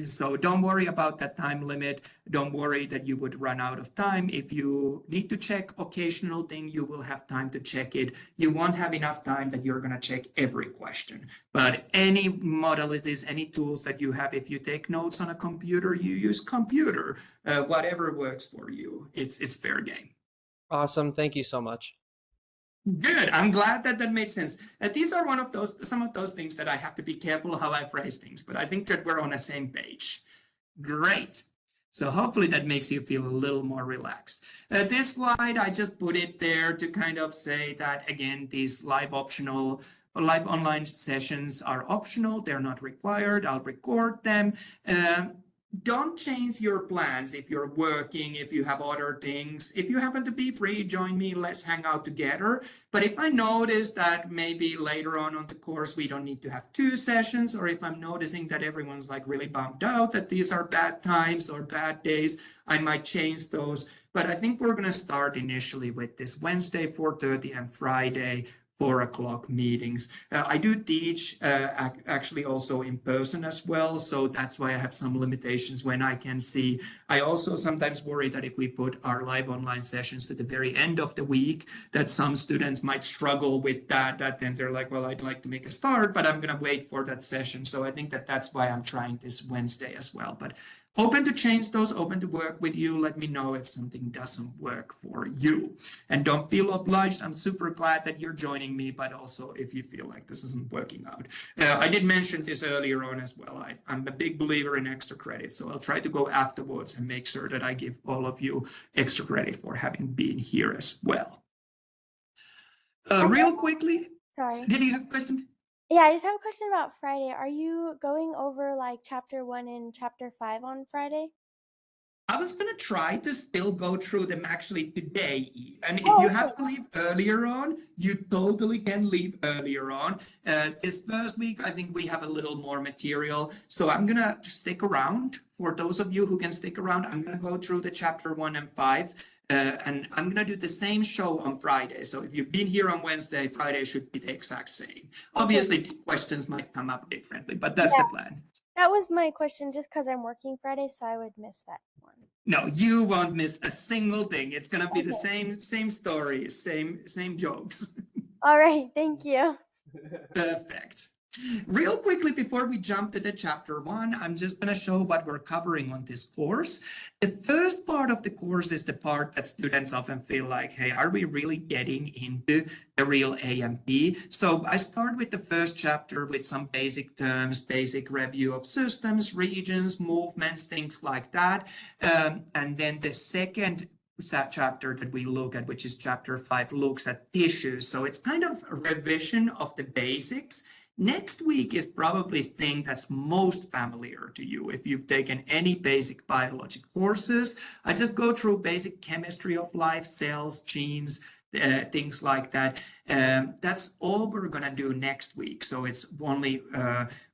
So don't worry about that time limit. Don't worry that you would run out of time. If you need to check occasional thing, you will have time to check it. You won't have enough time that you're going to check every question. But any modalities, any tools that you have, if you take notes on a computer, you use computer, whatever works for you. It's fair game. awesome? Thank you so much. Good. I'm glad that that made sense. These are some of those things that I have to be careful how I phrase things, but I think that we're on the same page. Great. So hopefully that makes you feel a little more relaxed. This slide, I just put it there to kind of say that, again, these live online sessions are optional. They're not required. I'll record them. Don't change your plans if you're working, if you have other things. If you happen to be free, join me, let's hang out together. But if I notice that maybe later on the course we don't need to have 2 sessions, or if I'm noticing that everyone's like really bummed out that these are bad times or bad days, I might change those. But I think we're going to start initially with this Wednesday 4:30 and Friday 4 o'clock meetings. I do teach actually also in person as well, so that's why I have some limitations when I can see. I also sometimes worry that if we put our live online sessions to the very end of the week, that some students might struggle with that then they're like, well, I'd like to make a start, but I'm going to wait for that session. So I think that that's why I'm trying this Wednesday as well. But open to change those, open to work with you. Let me know if something doesn't work for you. And don't feel obliged. I'm super glad that you're joining me, but also if you feel like this isn't working out. I did mention this earlier on as well. I'm a big believer in extra credit, so I'll try to go afterwards and make sure that I give all of you extra credit for having been here as well. Real quickly, Sorry. did you have a question? Yeah, I just have a question about Friday. Are you going over like chapter 1 and chapter 5 on Friday? I was going to try to still go through them actually today. And if Oh, you okay. have to leave earlier on, you totally can leave earlier on. This first week, I think we have a little more material. So I'm going to stick around. For those of you who can stick around, I'm going to go through the chapter 1 and 5. And I'm going to do the same show on Friday. So if you've been here on Wednesday, Friday should be the exact same. Obviously, the questions might come up differently, but that's the plan. That was my question, just because I'm working Friday, so I would miss that one. No, you won't miss a single thing. It's going to be the same story, same jokes. All right, thank you. Perfect. Real quickly, before we jump to the chapter 1, I'm just going to show what we're covering on this course. The first part of the course is the part that students often feel like, hey, are we really getting into the real A&P? So I start with the first chapter with some basic terms, basic review of systems, regions, movements, things like that. And then the second chapter that we look at, which is chapter 5, looks at tissues. So it's kind of a revision of the basics. Next week is probably the thing that's most familiar to you if you've taken any basic biology courses. I just go through basic chemistry of life, cells, genes, things like that. That's all we're going to do next week. So it's only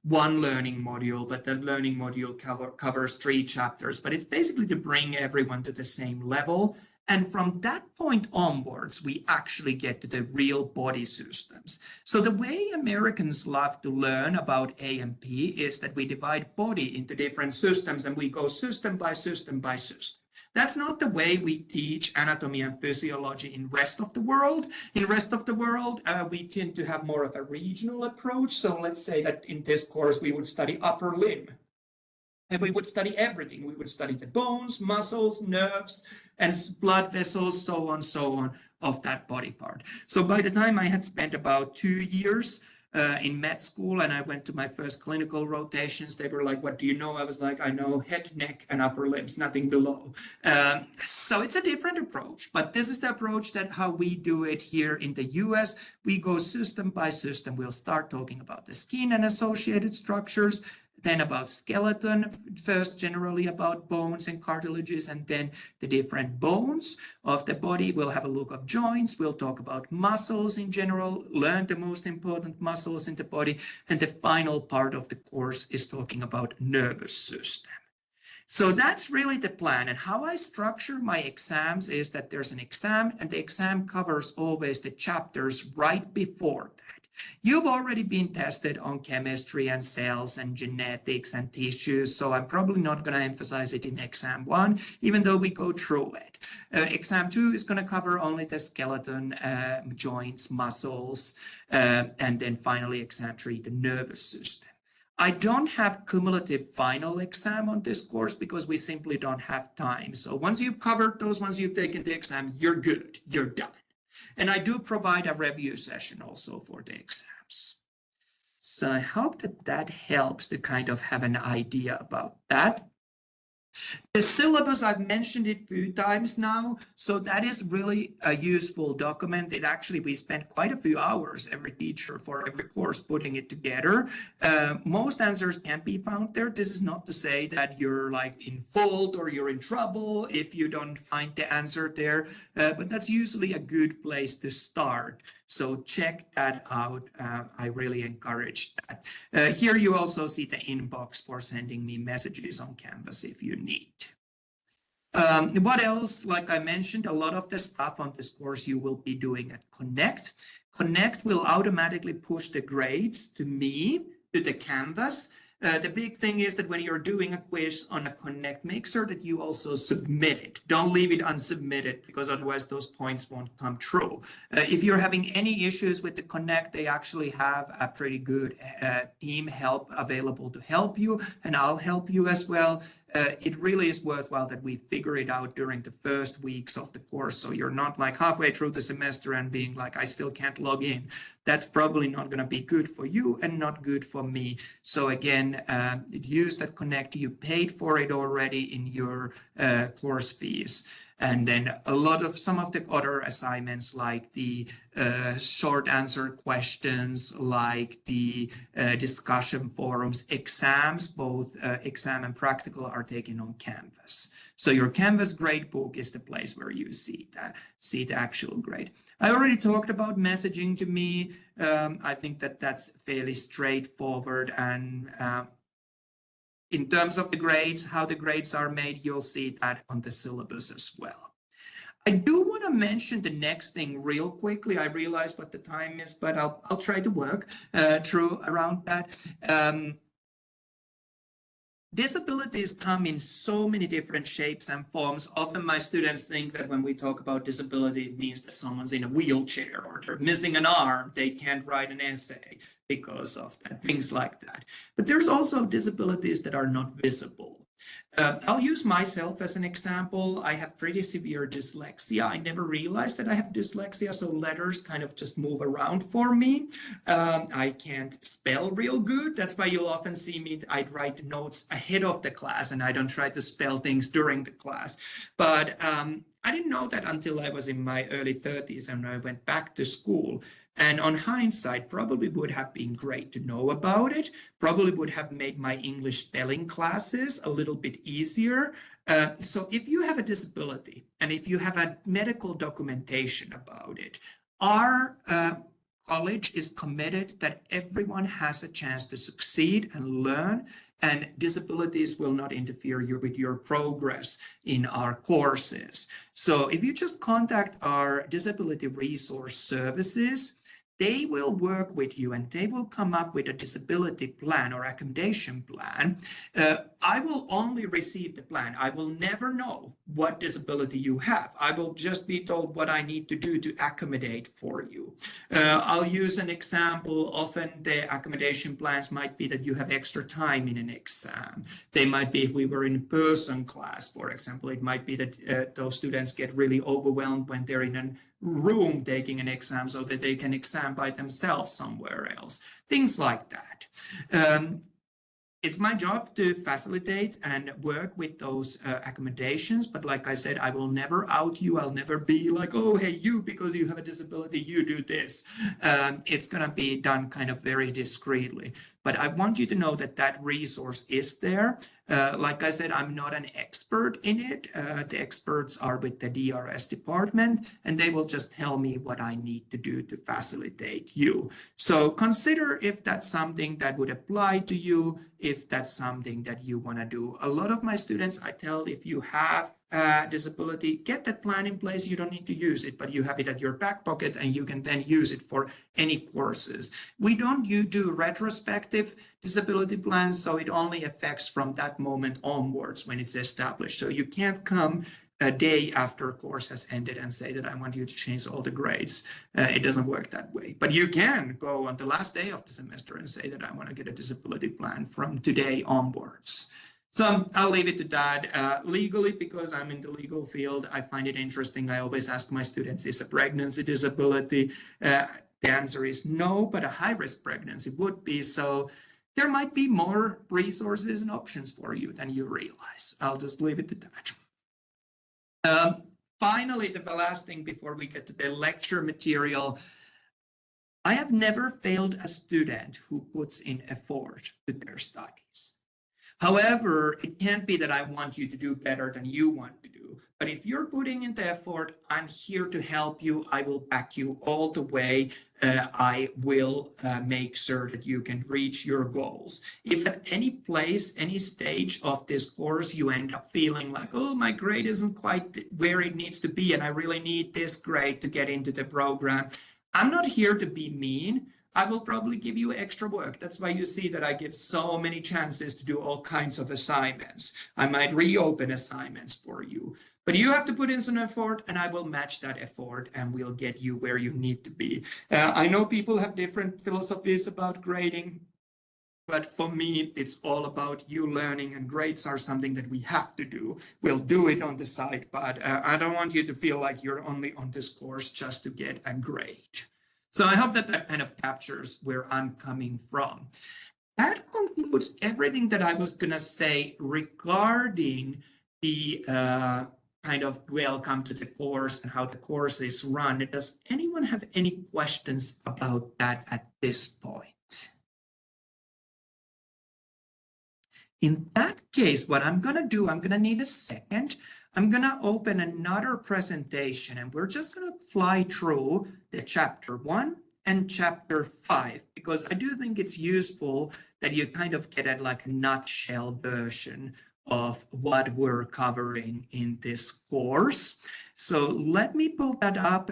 one learning module, but the learning module covers 3 chapters. But it's basically to bring everyone to the same level. And from that point onwards, we actually get to the real body systems. So the way Americans love to learn about A&P is that we divide body into different systems and we go system by system by system. That's not the way we teach anatomy and physiology in rest of the world. In rest of the world, we tend to have more of a regional approach. So let's say that in this course, we would study upper limb. And we would study everything. We would study the bones, muscles, nerves, and blood vessels, so on, of that body part. So by the time I had spent about 2 years in med school and I went to my first clinical rotations, they were like, what do you know? I was like, I know head, neck, and upper limbs, nothing below. So it's a different approach, but this is the approach that how we do it here in the US. We go system by system. We'll start talking about the skin and associated structures, then about skeleton, first generally about bones and cartilages, and then the different bones of the body. We'll have a look at joints. We'll talk about muscles in general, learn the most important muscles in the body. And the final part of the course is talking about nervous system. So that's really the plan. And how I structure my exams is that there's an exam, and the exam covers always the chapters right before that. You've already been tested on chemistry and cells and genetics and tissues, so I'm probably not going to emphasize it in exam 1, even though we go through it. Exam 2 is going to cover only the skeleton, joints, muscles, and then finally exam 3, the nervous system. I don't have cumulative final exam on this course because we simply don't have time. So once you've covered those, once you've taken the exam, you're good, you're done. And I do provide a review session also for the exams. So I hope that that helps to kind of have an idea about that. The syllabus, I've mentioned it a few times now, so that is really a useful document. It actually, we spent quite a few hours, every teacher for every course, putting it together. Most answers can be found there. This is not to say that you're like in fault or you're in trouble if you don't find the answer there, but that's usually a good place to start. So check that out. I really encourage that. Here you also see the inbox for sending me messages on Canvas if you need. What else? Like I mentioned, a lot of the stuff on this course you will be doing at Connect. Connect will automatically push the grades to me, to the Canvas. The big thing is that when you're doing a quiz on a Connect, make sure that you also submit it. Don't leave it unsubmitted because otherwise those points won't come true. If you're having any issues with the Connect, they actually have a pretty good team help available to help you, and I'll help you as well. It really is worthwhile that we figure it out during the first weeks of the course, so you're not like halfway through the semester and being like, I still can't log in. That's probably not going to be good for you and not good for me. So again, use that Connect. You paid for it already in your course fees. And then some of the other assignments like the short answer questions, like the discussion forums, exams, both exam and practical, are taken on Canvas. So your Canvas gradebook is the place where you see the actual grade. I already talked about messaging to me. I think that's fairly straightforward. And in terms of the grades, how the grades are made, you'll see that on the syllabus as well. I do want to mention the next thing real quickly. I realize what the time is, but I'll try to work through around that. Disabilities come in so many different shapes and forms. Often my students think that when we talk about disability, it means that someone's in a wheelchair or they're missing an arm, they can't write an essay because of that, things like that. But there's also disabilities that are not visible. I'll use myself as an example. I have pretty severe dyslexia. I never realized that I have dyslexia, so letters kind of just move around for me. I can't spell real good. That's why you'll often see me, I'd write notes ahead of the class and I don't try to spell things during the class. But I didn't know that until I was in my early 30s and I went back to school. And on hindsight, probably would have been great to know about it, probably would have made my English spelling classes a little bit easier. So if you have a disability and if you have a medical documentation about it, our college is committed that everyone has a chance to succeed and learn, and disabilities will not interfere with your progress in our courses. So if you just contact our disability resource services, they will work with you and they will come up with a disability plan or accommodation plan. I will only receive the plan. I will never know what disability you have. I will just be told what I need to do to accommodate for you. I'll use an example. Often the accommodation plans might be that you have extra time in an exam. They might be, if we were in person class, for example, it might be that those students get really overwhelmed when they're in a room taking an exam so that they can exam by themselves somewhere else, things like that. It's my job to facilitate and work with those accommodations, but like I said, I will never out you. I'll never be like, oh, hey, you, because you have a disability, you do this. It's going to be done kind of very discreetly. But I want you to know that that resource is there. Like I said, I'm not an expert in it. The experts are with the DRS department, and they will just tell me what I need to do to facilitate you. So consider if that's something that would apply to you, if that's something that you want to do. A lot of my students, I tell, if you have disability, get that plan in place. You don't need to use it, but you have it at your back pocket and you can then use it for any courses. We don't do retrospective disability plans, so it only affects from that moment onwards when it's established. So you can't come a day after a course has ended and say that I want you to change all the grades. It doesn't work that way. But you can go on the last day of the semester and say that I want to get a disability plan from today onwards. So I'll leave it to that. Legally, because I'm in the legal field, I find it interesting. I always ask my students, is a pregnancy disability? The answer is no, but a high-risk pregnancy would be. So there might be more resources and options for you than you realize. I'll just leave it to that. Finally, the last thing before we get to the lecture material, I have never failed a student who puts in effort to their studies. However, it can't be that I want you to do better than you want to do. But if you're putting in the effort, I'm here to help you. I will back you all the way. I will make sure that you can reach your goals. If at any place, any stage of this course, you end up feeling like, oh, my grade isn't quite where it needs to be, and I really need this grade to get into the program, I'm not here to be mean. I will probably give you extra work. That's why you see that I give so many chances to do all kinds of assignments. I might reopen assignments for you, but you have to put in some effort and I will match that effort and we'll get you where you need to be. I know people have different philosophies about grading, but for me, it's all about you learning, and grades are something that we have to do. We'll do it on the side, but I don't want you to feel like you're only on this course just to get a grade. So I hope that that kind of captures where I'm coming from. That concludes everything that I was going to say regarding the kind of welcome to the course and how the course is run. Does anyone have any questions about that at this point? In that case, what I'm going to do, I'm going to need a second. I'm going to open another presentation, and we're just going to fly through the chapter 1 and chapter 5, because I do think it's useful that you kind of get a like nutshell version of what we're covering in this course. So let me pull that up.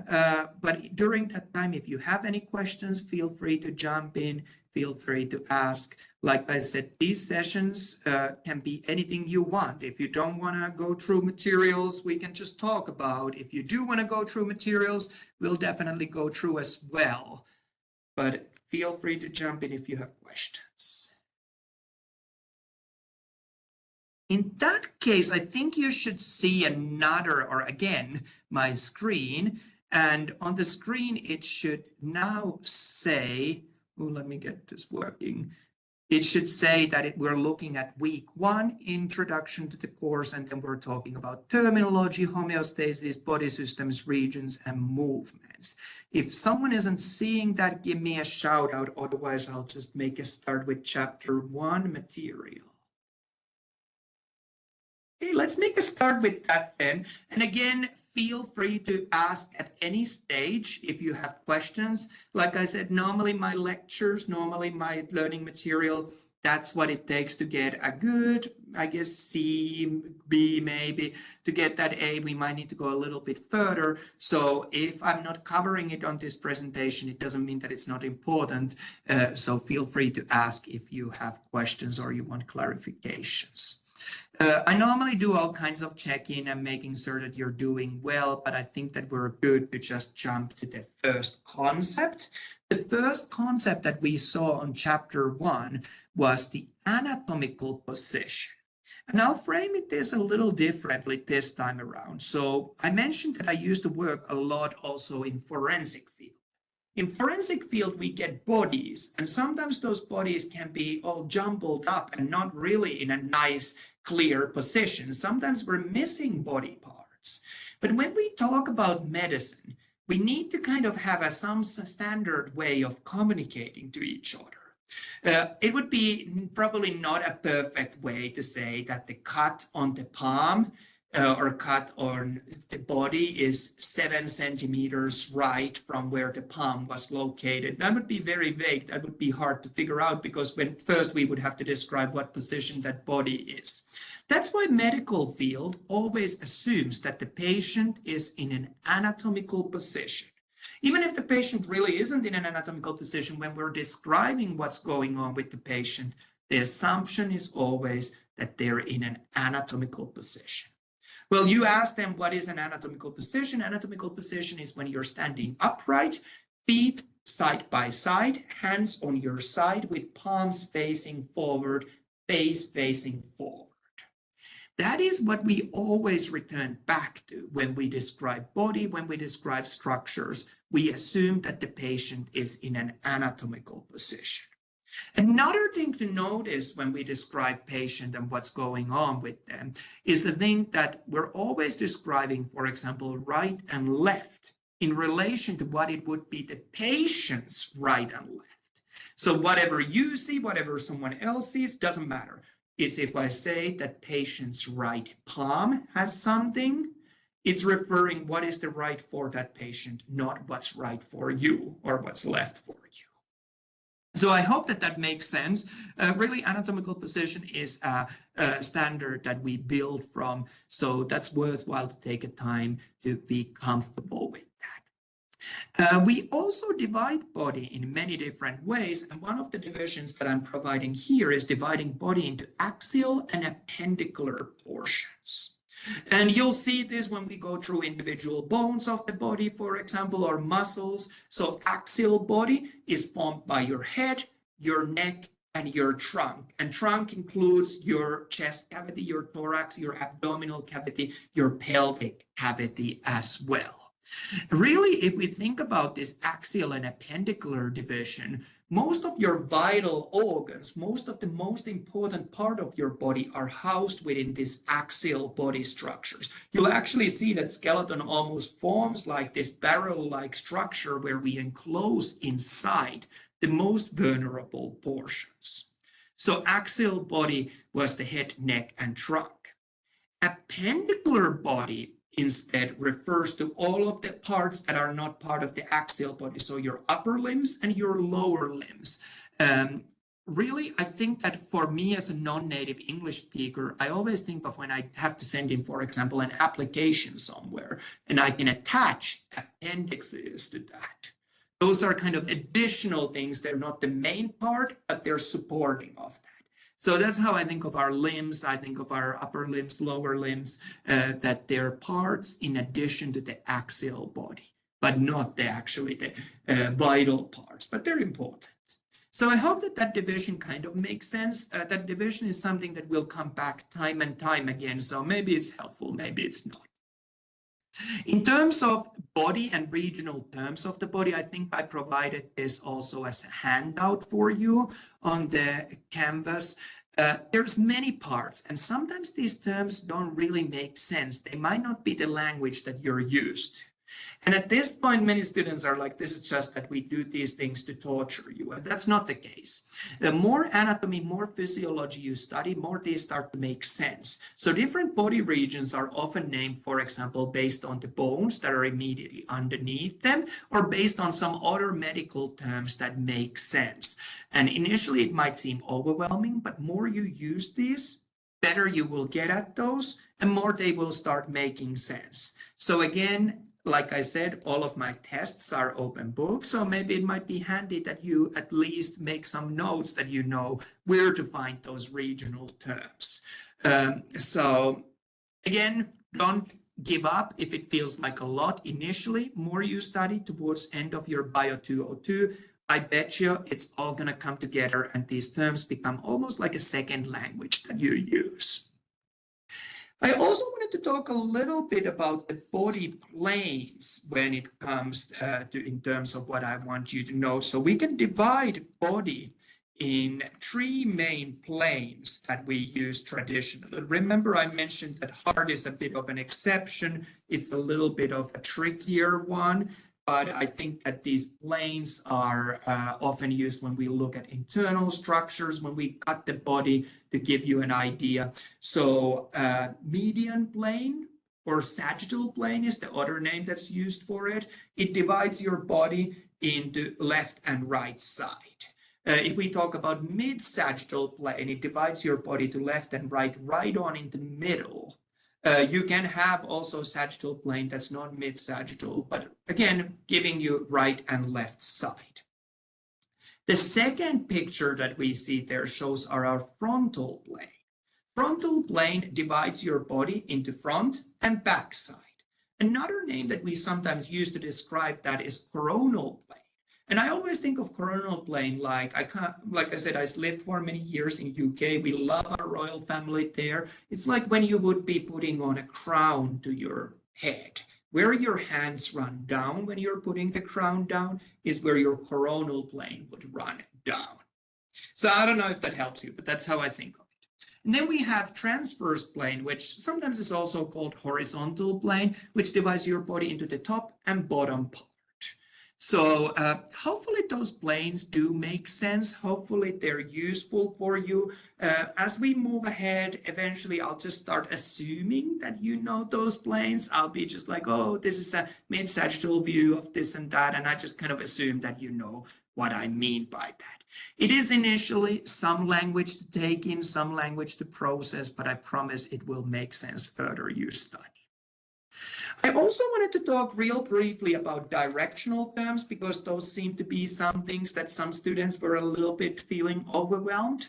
But during that time, if you have any questions, feel free to jump in, feel free to ask. Like I said, these sessions can be anything you want. If you don't want to go through materials, we can just talk about. If you do want to go through materials, we'll definitely go through as well. But feel free to jump in if you have questions. In that case, I think you should see another, or again, my screen. And on the screen, it should now say, oh, let me get this working. It should say that we're looking at week 1, introduction to the course, and then we're talking about terminology, homeostasis, body systems, regions, and movements. If someone isn't seeing that, give me a shout out. Otherwise, I'll just make a start with chapter 1 material. Okay, let's make a start with that then. And again, feel free to ask at any stage if you have questions. Like I said, normally my lectures, normally my learning material, that's what it takes to get a good, I guess, C, B maybe. To get that A, we might need to go a little bit further. So if I'm not covering it on this presentation, it doesn't mean that it's not important. So feel free to ask if you have questions or you want clarifications. I normally do all kinds of check-in and making sure that you're doing well, but I think that we're good to just jump to the first concept. The first concept that we saw on chapter 1 was the anatomical position. And I'll frame it this a little differently this time around. So I mentioned that I used to work a lot also in forensic field. In forensic field, we get bodies, and sometimes those bodies can be all jumbled up and not really in a nice, clear position. Sometimes we're missing body parts. But when we talk about medicine, we need to kind of have some standard way of communicating to each other. It would be probably not a perfect way to say that the cut on the palm or cut on the body is 7 centimeters right from where the palm was located. That would be very vague. That would be hard to figure out, because first we would have to describe what position that body is. That's why medical field always assumes that the patient is in an anatomical position. Even if the patient really isn't in an anatomical position, when we're describing what's going on with the patient, the assumption is always that they're in an anatomical position. Well, you ask them, what is an anatomical position? Anatomical position is when you're standing upright, feet side by side, hands on your side with palms facing forward, face facing forward. That is what we always return back to when we describe body, when we describe structures. We assume that the patient is in an anatomical position. Another thing to notice when we describe patient and what's going on with them is the thing that we're always describing, for example, right and left in relation to what it would be the patient's right and left. So whatever you see, whatever someone else sees, doesn't matter. It's if I say that patient's right palm has something, it's referring what is the right for that patient, not what's right for you or what's left for you. So I hope that that makes sense. Really, anatomical position is a standard that we build from. So that's worthwhile to take a time to be comfortable with that. We also divide body in many different ways. And one of the divisions that I'm providing here is dividing body into axial and appendicular portions. And you'll see this when we go through individual bones of the body, for example, or muscles. So axial body is formed by your head, your neck, and your trunk. And trunk includes your chest cavity, your thorax, your abdominal cavity, your pelvic cavity as well. Really, if we think about this axial and appendicular division, most of your vital organs, most of the most important part of your body are housed within these axial body structures. You'll actually see that skeleton almost forms like this barrel-like structure where we enclose inside the most vulnerable portions. So axial body was the head, neck, and trunk. Appendicular body instead refers to all of the parts that are not part of the axial body, so your upper limbs and your lower limbs. Really, I think that for me as a non-native English speaker, I always think of when I have to send in, for example, an application somewhere, and I can attach appendixes to that. Those are kind of additional things. They're not the main part, but they're supporting of that. So that's how I think of our limbs. I think of our upper limbs, lower limbs, that they're parts in addition to the axial body, but not actually the vital parts, but they're important. So I hope that that division kind of makes sense. That division is something that will come back time and time again. So maybe it's helpful, maybe it's not. In terms of body and regional terms of the body, I think I provided this also as a handout for you on the canvas. There's many parts, and sometimes these terms don't really make sense. They might not be the language that you're used to. And at this point, many students are like, this is just that we do these things to torture you. And that's not the case. The more anatomy, more physiology you study, more these start to make sense. So different body regions are often named, for example, based on the bones that are immediately underneath them, or based on some other medical terms that make sense. And initially, it might seem overwhelming, but more you use these, better you will get at those, and more they will start making sense. So again, like I said, all of my tests are open book, so maybe it might be handy that you at least make some notes that you know where to find those regional terms. So again, don't give up if it feels like a lot initially. More you study towards end of your BIO202, I bet you it's all going to come together and these terms become almost like a second language that you use. I also wanted to talk a little bit about the body planes when it comes in terms of what I want you to know. So we can divide body in three main planes that we use traditionally. Remember, I mentioned that heart is a bit of an exception. It's a little bit of a trickier one. But I think that these planes are often used when we look at internal structures, when we cut the body to give you an idea. So median plane or sagittal plane is the other name that's used for it. It divides your body into left and right side. If we talk about mid-sagittal plane, it divides your body to left and right on in the middle. You can have also sagittal plane that's not mid-sagittal, but again, giving you right and left side. The second picture that we see there shows our frontal plane. Frontal plane divides your body into front and back side. Another name that we sometimes use to describe that is coronal plane. And I always think of coronal plane like I said, I lived for many years in UK. We love our royal family there. It's like when you would be putting on a crown to your head. Where your hands run down when you're putting the crown down is where your coronal plane would run down. So I don't know if that helps you, but that's how I think of it. And then we have transverse plane, which sometimes is also called horizontal plane, which divides your body into the top and bottom part. So hopefully those planes do make sense. Hopefully they're useful for you. As we move ahead, eventually I'll just start assuming that you know those planes. I'll be just like, oh, this is a mid-sagittal view of this and that. And I just kind of assume that you know what I mean by that. It is initially some language to take in, some language to process, but I promise it will make sense further you study. I also wanted to talk real briefly about directional terms because those seem to be some things that some students were a little bit feeling overwhelmed.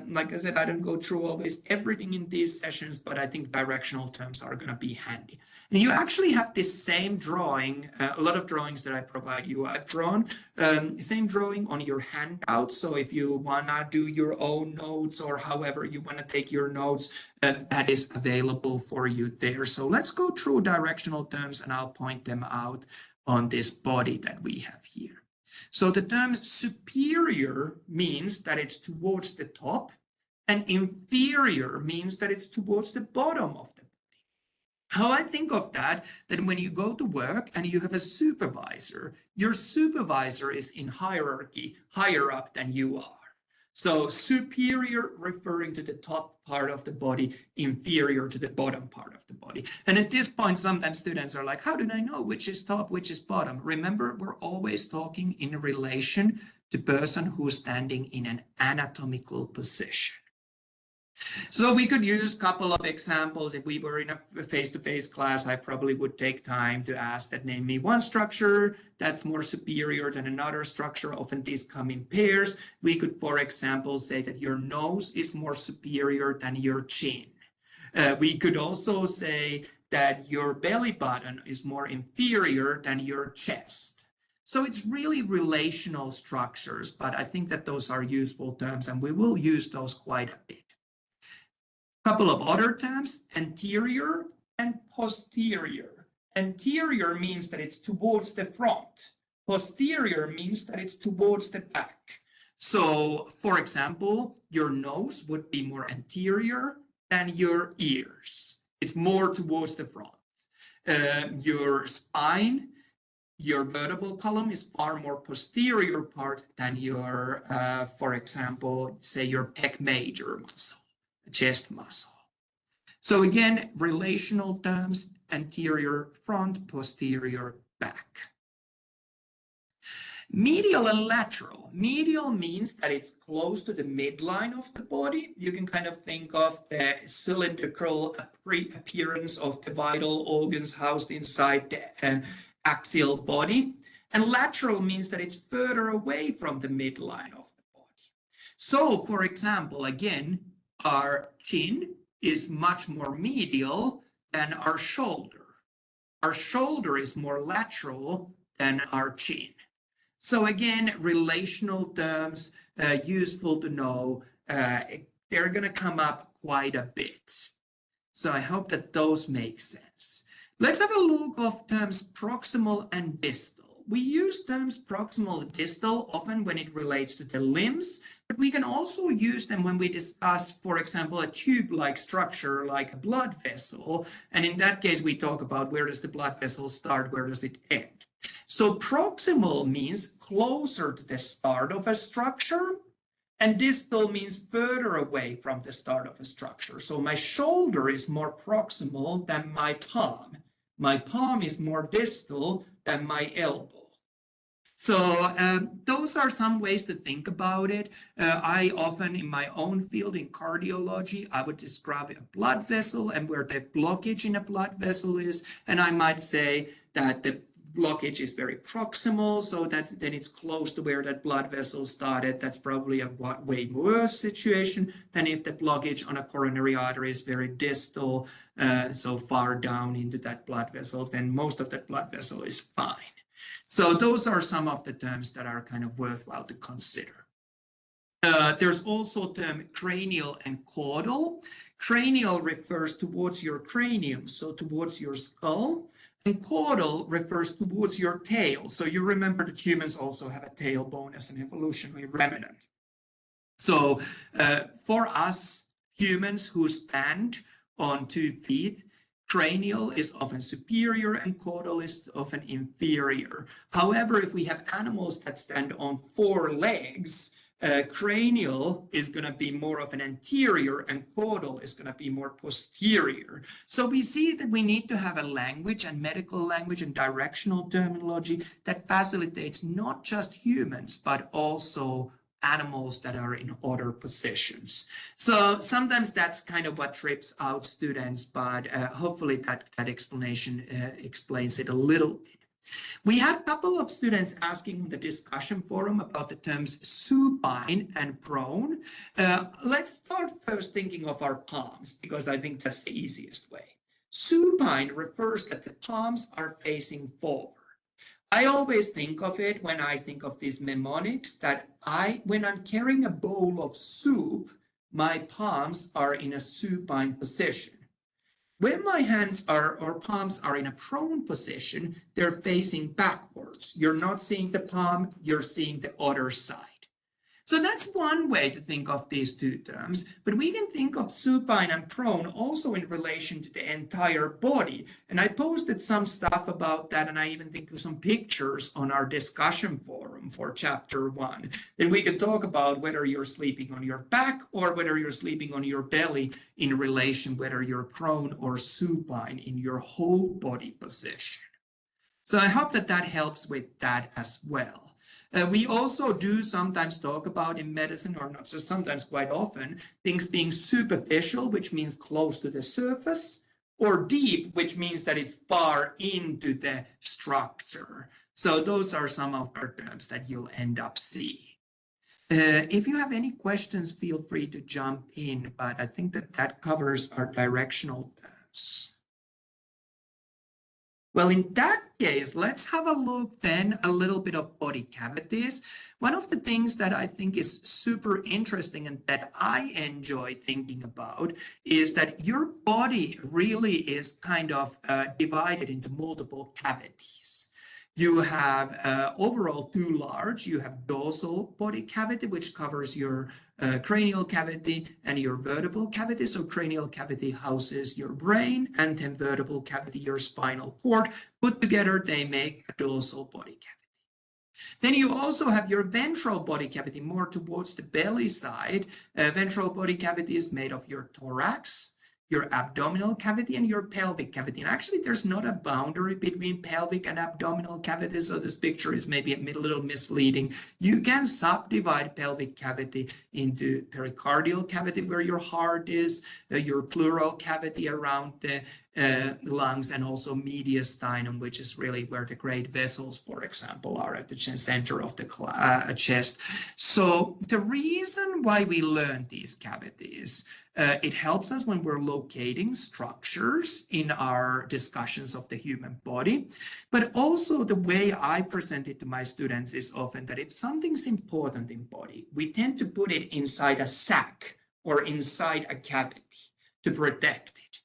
Like I said, I don't go through always everything in these sessions, but I think directional terms are going to be handy. And you actually have this same drawing, a lot of drawings that I provide you. I've drawn same drawing on your handout. So if you want to do your own notes or however you want to take your notes, that is available for you there. So let's go through directional terms and I'll point them out on this body that we have here. So the term superior means that it's towards the top, and inferior means that it's towards the bottom of the body. How I think of that when you go to work and you have a supervisor, your supervisor is in hierarchy, higher up than you are. So superior referring to the top part of the body, inferior to the bottom part of the body. And at this point, sometimes students are like, how do I know which is top, which is bottom? Remember, we're always talking in relation to the person who's standing in an anatomical position. So we could use a couple of examples. If we were in a face-to-face class, I probably would take time to ask that name me one structure that's more superior than another structure. Often these come in pairs. We could, for example, say that your nose is more superior than your chin. We could also say that your belly button is more inferior than your chest. So it's really relational structures, but I think that those are useful terms and we will use those quite a bit. Couple of other terms, anterior and posterior. Anterior means that it's towards the front. Posterior means that it's towards the back. So, for example, your nose would be more anterior than your ears. It's more towards the front. Your spine, your vertebral column is far more posterior part than your, for example, say your pec major muscle. Chest muscle. So again, relational terms, anterior, front, posterior, back. Medial and lateral. Medial means that it's close to the midline of the body. You can kind of think of the cylindrical appearance of the vital organs housed inside the axial body. And lateral means that it's further away from the midline of the body. So, for example, again, our chin is much more medial than our shoulder. Our shoulder is more lateral than our chin. So again, relational terms, useful to know. They're going to come up quite a bit. So I hope that those make sense. Let's have a look of terms proximal and distal. We use terms proximal and distal often when it relates to the limbs, but we can also use them when we discuss, for example, a tube-like structure like a blood vessel. And in that case, we talk about where does the blood vessel start, where does it end. So proximal means closer to the start of a structure, and distal means further away from the start of a structure. So my shoulder is more proximal than my palm. My palm is more distal than my elbow. So those are some ways to think about it. I often, in my own field in cardiology, I would describe a blood vessel and where the blockage in a blood vessel is. And I might say that the blockage is very proximal, so that then it's close to where that blood vessel started. That's probably a way worse situation than if the blockage on a coronary artery is very distal, so far down into that blood vessel, then most of that blood vessel is fine. So those are some of the terms that are kind of worthwhile to consider. There's also term cranial and caudal. Cranial refers towards your cranium, so towards your skull. And caudal refers towards your tail. So you remember that humans also have a tailbone as an evolutionary remnant. So for us humans who stand on 2 feet, cranial is often superior and caudal is often inferior. However, if we have animals that stand on 4 legs, cranial is going to be more of an anterior and caudal is going to be more posterior. So we see that we need to have a language and medical language and directional terminology that facilitates not just humans, but also animals that are in other positions. So sometimes that's kind of what trips out students, but hopefully that explanation explains it a little bit. We had a couple of students asking in the discussion forum about the terms supine and prone. Let's start first thinking of our palms, because I think that's the easiest way. Supine refers that the palms are facing forward. I always think of it when I think of these mnemonics that when I'm carrying a bowl of soup, my palms are in a supine position. When my hands or palms are in a prone position, they're facing backwards. You're not seeing the palm, you're seeing the other side. So that's one way to think of these two terms, but we can think of supine and prone also in relation to the entire body. And I posted some stuff about that, and I even think of some pictures on our discussion forum for chapter 1. Then we can talk about whether you're sleeping on your back or whether you're sleeping on your belly in relation whether you're prone or supine in your whole body position. So I hope that that helps with that as well. We also do sometimes talk about in medicine, or not just sometimes, quite often, things being superficial, which means close to the surface, or deep, which means that it's far into the structure. So those are some of our terms that you'll end up seeing. If you have any questions, feel free to jump in, but I think that that covers our directional terms. Well, in that case, let's have a look then a little bit of body cavities. One of the things that I think is super interesting and that I enjoy thinking about is that your body really is kind of divided into multiple cavities. You have overall two large. You have dorsal body cavity, which covers your cranial cavity and your vertebral cavity. So cranial cavity houses your brain, and then vertebral cavity your spinal cord. Put together, they make a dorsal body cavity. Then you also have your ventral body cavity, more towards the belly side. Ventral body cavity is made of your thorax, your abdominal cavity, and your pelvic cavity. And actually, there's not a boundary between pelvic and abdominal cavities, so this picture is maybe a little misleading. You can subdivide pelvic cavity into pericardial cavity, where your heart is, your pleural cavity around the lungs, and also mediastinum, which is really where the great vessels, for example, are at the center of the chest. So the reason why we learn these cavities, it helps us when we're locating structures in our discussions of the human body. But also the way I present it to my students is often that if something's important in body, we tend to put it inside a sac or inside a cavity to protect it.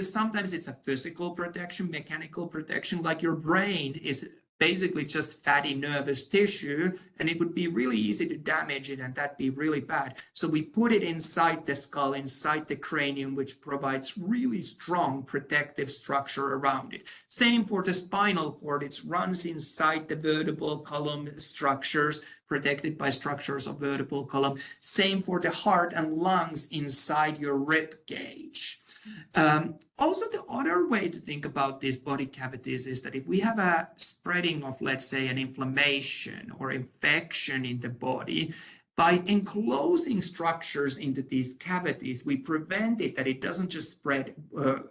Sometimes it's a physical protection, mechanical protection, like your brain is basically just fatty nervous tissue, and it would be really easy to damage it, and that'd be really bad. So we put it inside the skull, inside the cranium, which provides really strong protective structure around it. Same for the spinal cord. It runs inside the vertebral column structures, protected by structures of vertebral column. Same for the heart and lungs inside your rib cage. Also, the other way to think about these body cavities is that if we have a spreading of, let's say, an inflammation or infection in the body, by enclosing structures into these cavities, we prevent it that it doesn't just spread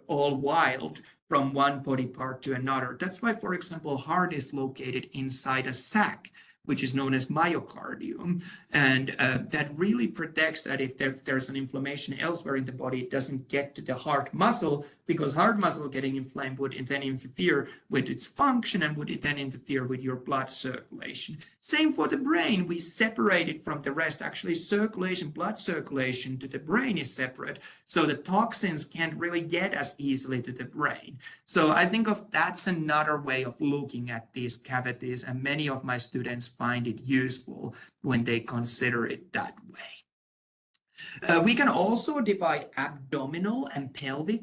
all wild from one body part to another. That's why, for example, heart is located inside a sac, which is known as myocardium, and that really protects that if there's an inflammation elsewhere in the body, it doesn't get to the heart muscle, because heart muscle getting inflamed would then interfere with its function and would then interfere with your blood circulation. Same for the brain. We separate it from the rest. Actually, circulation, blood circulation to the brain is separate, so the toxins can't really get as easily to the brain. So I think that's another way of looking at these cavities, and many of my students find it useful when they consider it that way. We can also divide abdominal and pelvic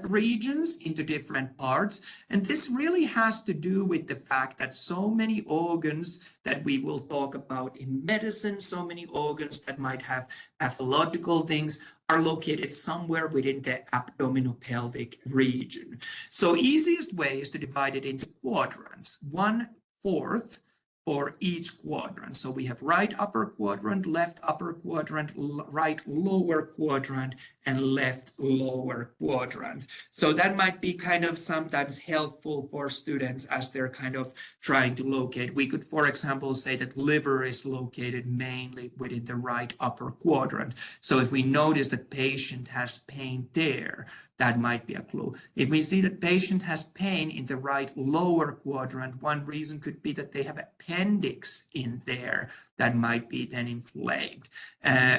regions into different parts, and this really has to do with the fact that so many organs that we will talk about in medicine, so many organs that might have pathological things, are located somewhere within the abdominopelvic region. So easiest way is to divide it into quadrants. 1/4 for each quadrant. So we have right upper quadrant, left upper quadrant, right lower quadrant, and left lower quadrant. So that might be kind of sometimes helpful for students as they're kind of trying to locate. We could, for example, say that liver is located mainly within the right upper quadrant. So if we notice that patient has pain there, that might be a clue. If we see that patient has pain in the right lower quadrant, one reason could be that they have appendix in there that might be then inflamed.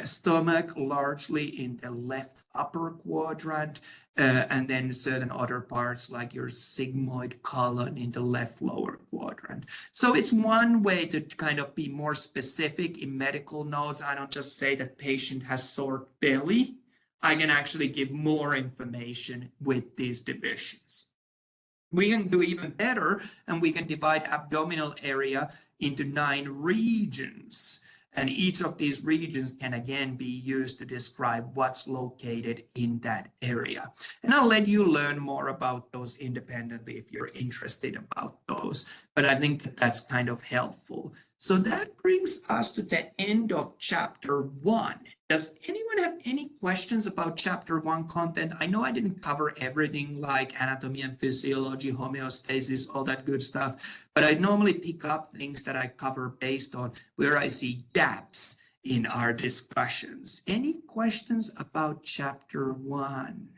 Stomach largely in the left upper quadrant, and then certain other parts like your sigmoid colon in the left lower quadrant. So it's one way to kind of be more specific in medical notes. I don't just say that patient has sore belly. I can actually give more information with these divisions. We can do even better, and we can divide abdominal area into 9 regions. And each of these regions can again be used to describe what's located in that area. And I'll let you learn more about those independently if you're interested about those. But I think that that's kind of helpful. So that brings us to the end of chapter 1. Does anyone have any questions about chapter 1 content? I know I didn't cover everything like anatomy and physiology, homeostasis, all that good stuff, but I normally pick up things that I cover based on where I see gaps in our discussions. Any questions about chapter 1?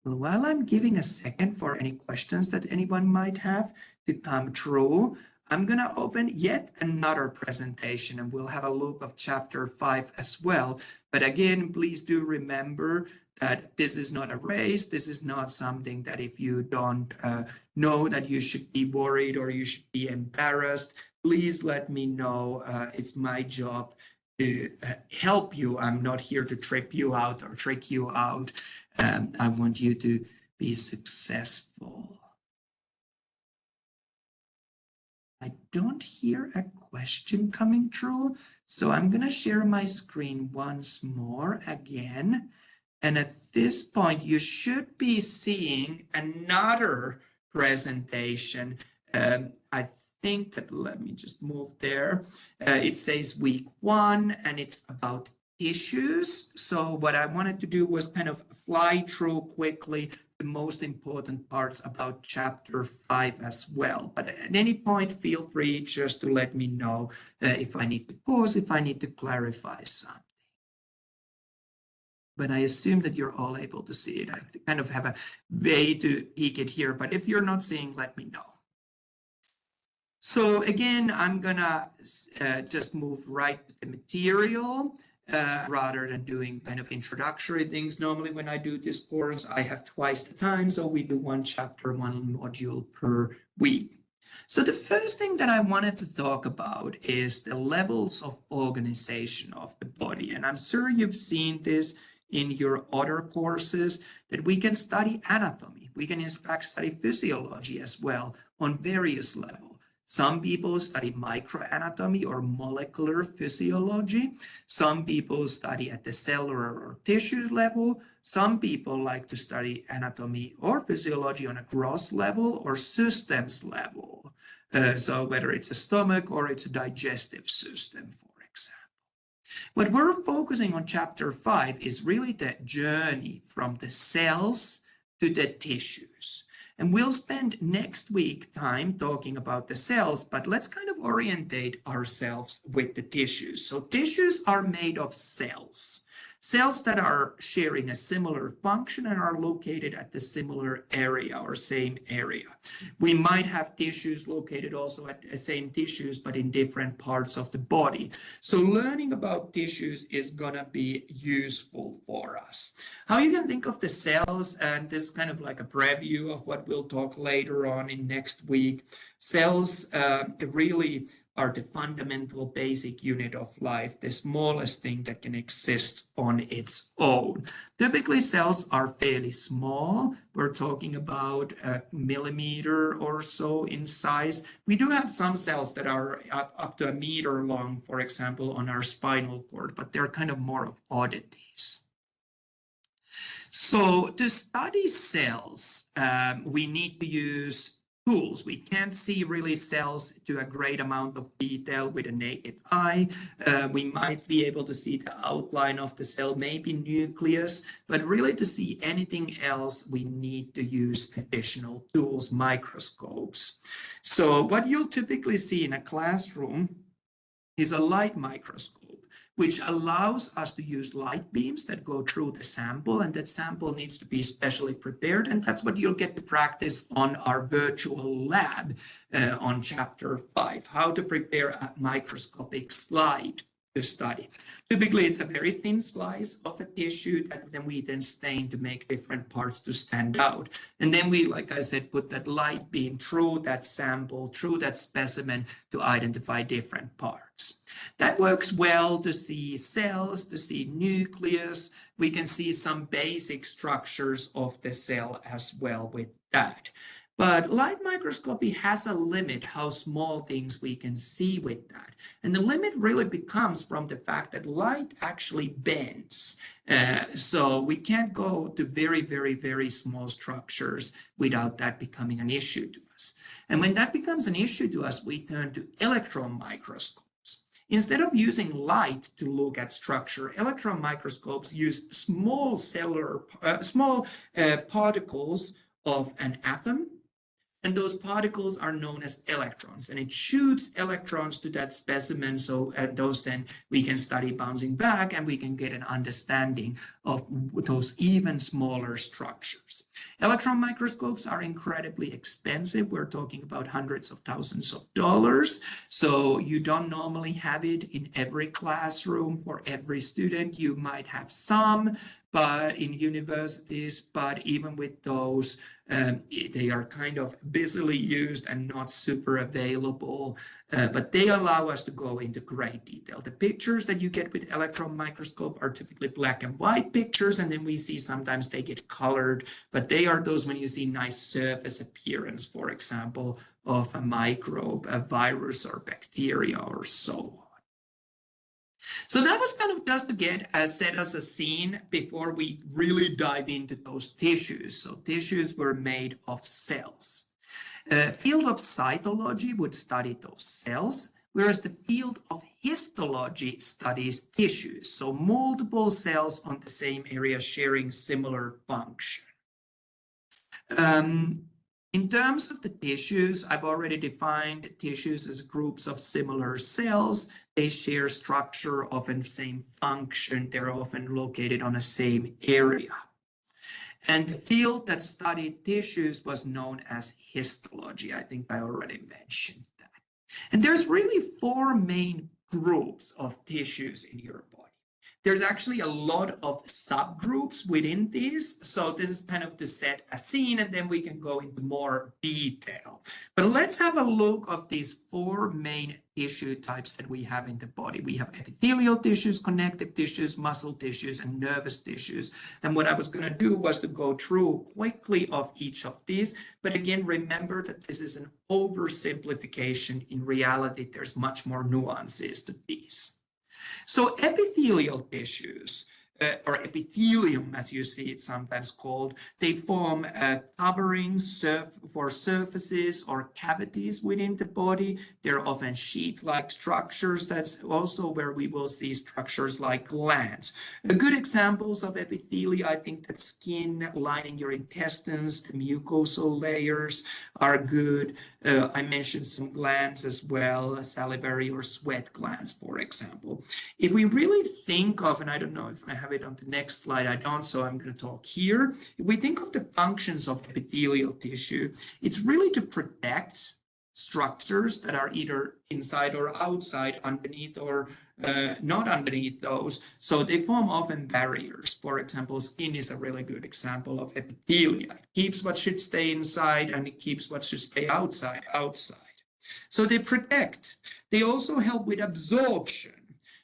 Well, while I'm giving a second for any questions that anyone might have to come through, I'm going to open yet another presentation, and we'll have a look of chapter 5 as well. But again, please do remember that this is not a race. This is not something that if you don't know that you should be worried or you should be embarrassed, please let me know. It's my job to help you. I'm not here to trip you out or trick you out. I want you to be successful. I don't hear a question coming through, so I'm going to share my screen once more again. And at this point, you should be seeing another presentation. I think that, let me just move there. It says week 1, and it's about tissues. So what I wanted to do was kind of fly through quickly the most important parts about chapter 5 as well. But at any point, feel free just to let me know if I need to pause, if I need to clarify something. But I assume that you're all able to see it. I kind of have a way to peek it here, but if you're not seeing, let me know. So again, I'm gonna just move right to the material. Rather than doing kind of introductory things. Normally when I do this course, I have twice the time, so we do 1 chapter, 1 module per week. So the first thing that I wanted to talk about is the levels of organization of the body. And I'm sure you've seen this in your other courses, that we can study anatomy. We can in fact study physiology as well on various levels. Some people study microanatomy or molecular physiology. Some people study at the cellular or tissue level. Some people like to study anatomy or physiology on a gross level or systems level. So whether it's a stomach or it's a digestive system, for example. What we're focusing on chapter 5 is really the journey from the cells to the tissues. And we'll spend next week time talking about the cells, but let's kind of orientate ourselves with the tissues. So tissues are made of cells. Cells that are sharing a similar function and are located at the similar area or same area. We might have tissues located also at the same tissues, but in different parts of the body. So learning about tissues is gonna be useful for us. How you can think of the cells, and this is kind of like a preview of what we'll talk later on in next week. Cells really are the fundamental basic unit of life, the smallest thing that can exist on its own. Typically, cells are fairly small. We're talking about a millimeter or so in size. We do have some cells that are up to a meter long, for example, on our spinal cord, but they're kind of more of oddities. So to study cells, we need to use tools. We can't see really cells to a great amount of detail with a naked eye. We might be able to see the outline of the cell, maybe nucleus, but really to see anything else, we need to use additional tools, microscopes. So what you'll typically see in a classroom is a light microscope, which allows us to use light beams that go through the sample, and that sample needs to be specially prepared, and that's what you'll get to practice on our virtual lab on chapter 5, how to prepare a microscopic slide to study. Typically, it's a very thin slice of a tissue that then we stain to make different parts to stand out. And then we, like I said, put that light beam through that sample, through that specimen to identify different parts. That works well to see cells, to see nucleus. We can see some basic structures of the cell as well with that. But light microscopy has a limit how small things we can see with that. And the limit really becomes from the fact that light actually bends. So we can't go to very, very, very small structures without that becoming an issue to us. And when that becomes an issue to us, we turn to electron microscopes. Instead of using light to look at structure, electron microscopes use small particles of an atom. And those particles are known as electrons, and it shoots electrons to that specimen. So those then we can study bouncing back, and we can get an understanding of those even smaller structures. Electron microscopes are incredibly expensive. We're talking about hundreds of thousands of dollars. So you don't normally have it in every classroom for every student. You might have some, but in universities, but even with those, they are kind of busily used and not super available, but they allow us to go into great detail. The pictures that you get with electron microscope are typically black and white pictures, and then we see sometimes they get colored, but they are those when you see nice surface appearance, for example, of a microbe, a virus or bacteria or so on. So that was kind of just to get set as a scene before we really dive into those tissues. So tissues were made of cells. The field of cytology would study those cells, whereas the field of histology studies tissues. So multiple cells on the same area sharing similar function. In terms of the tissues, I've already defined tissues as groups of similar cells. They share structure, often same function. They're often located on the same area. And the field that studied tissues was known as histology. I think I already mentioned that. And there's really 4 main groups of tissues in your body. There's actually a lot of subgroups within these. So this is kind of to set a scene, and then we can go into more detail. But let's have a look of these 4 main tissue types that we have in the body. We have epithelial tissues, connective tissues, muscle tissues, and nervous tissues. And what I was going to do was to go through quickly of each of these. But again, remember that this is an oversimplification. In reality, there's much more nuances to these. So epithelial tissues, or epithelium, as you see it sometimes called, they form coverings for surfaces or cavities within the body. They're often sheet-like structures. That's also where we will see structures like glands. Good examples of epithelia, I think that skin lining your intestines, the mucosal layers are good. I mentioned some glands as well, salivary or sweat glands, for example. If we really think of, and I don't know if I have it on the next slide, I don't, so I'm going to talk here. If we think of the functions of epithelial tissue, it's really to protect structures that are either inside or outside, underneath or not underneath those. So they form often barriers. For example, skin is a really good example of epithelia. It keeps what should stay inside, and it keeps what should stay outside. So they protect. They also help with absorption.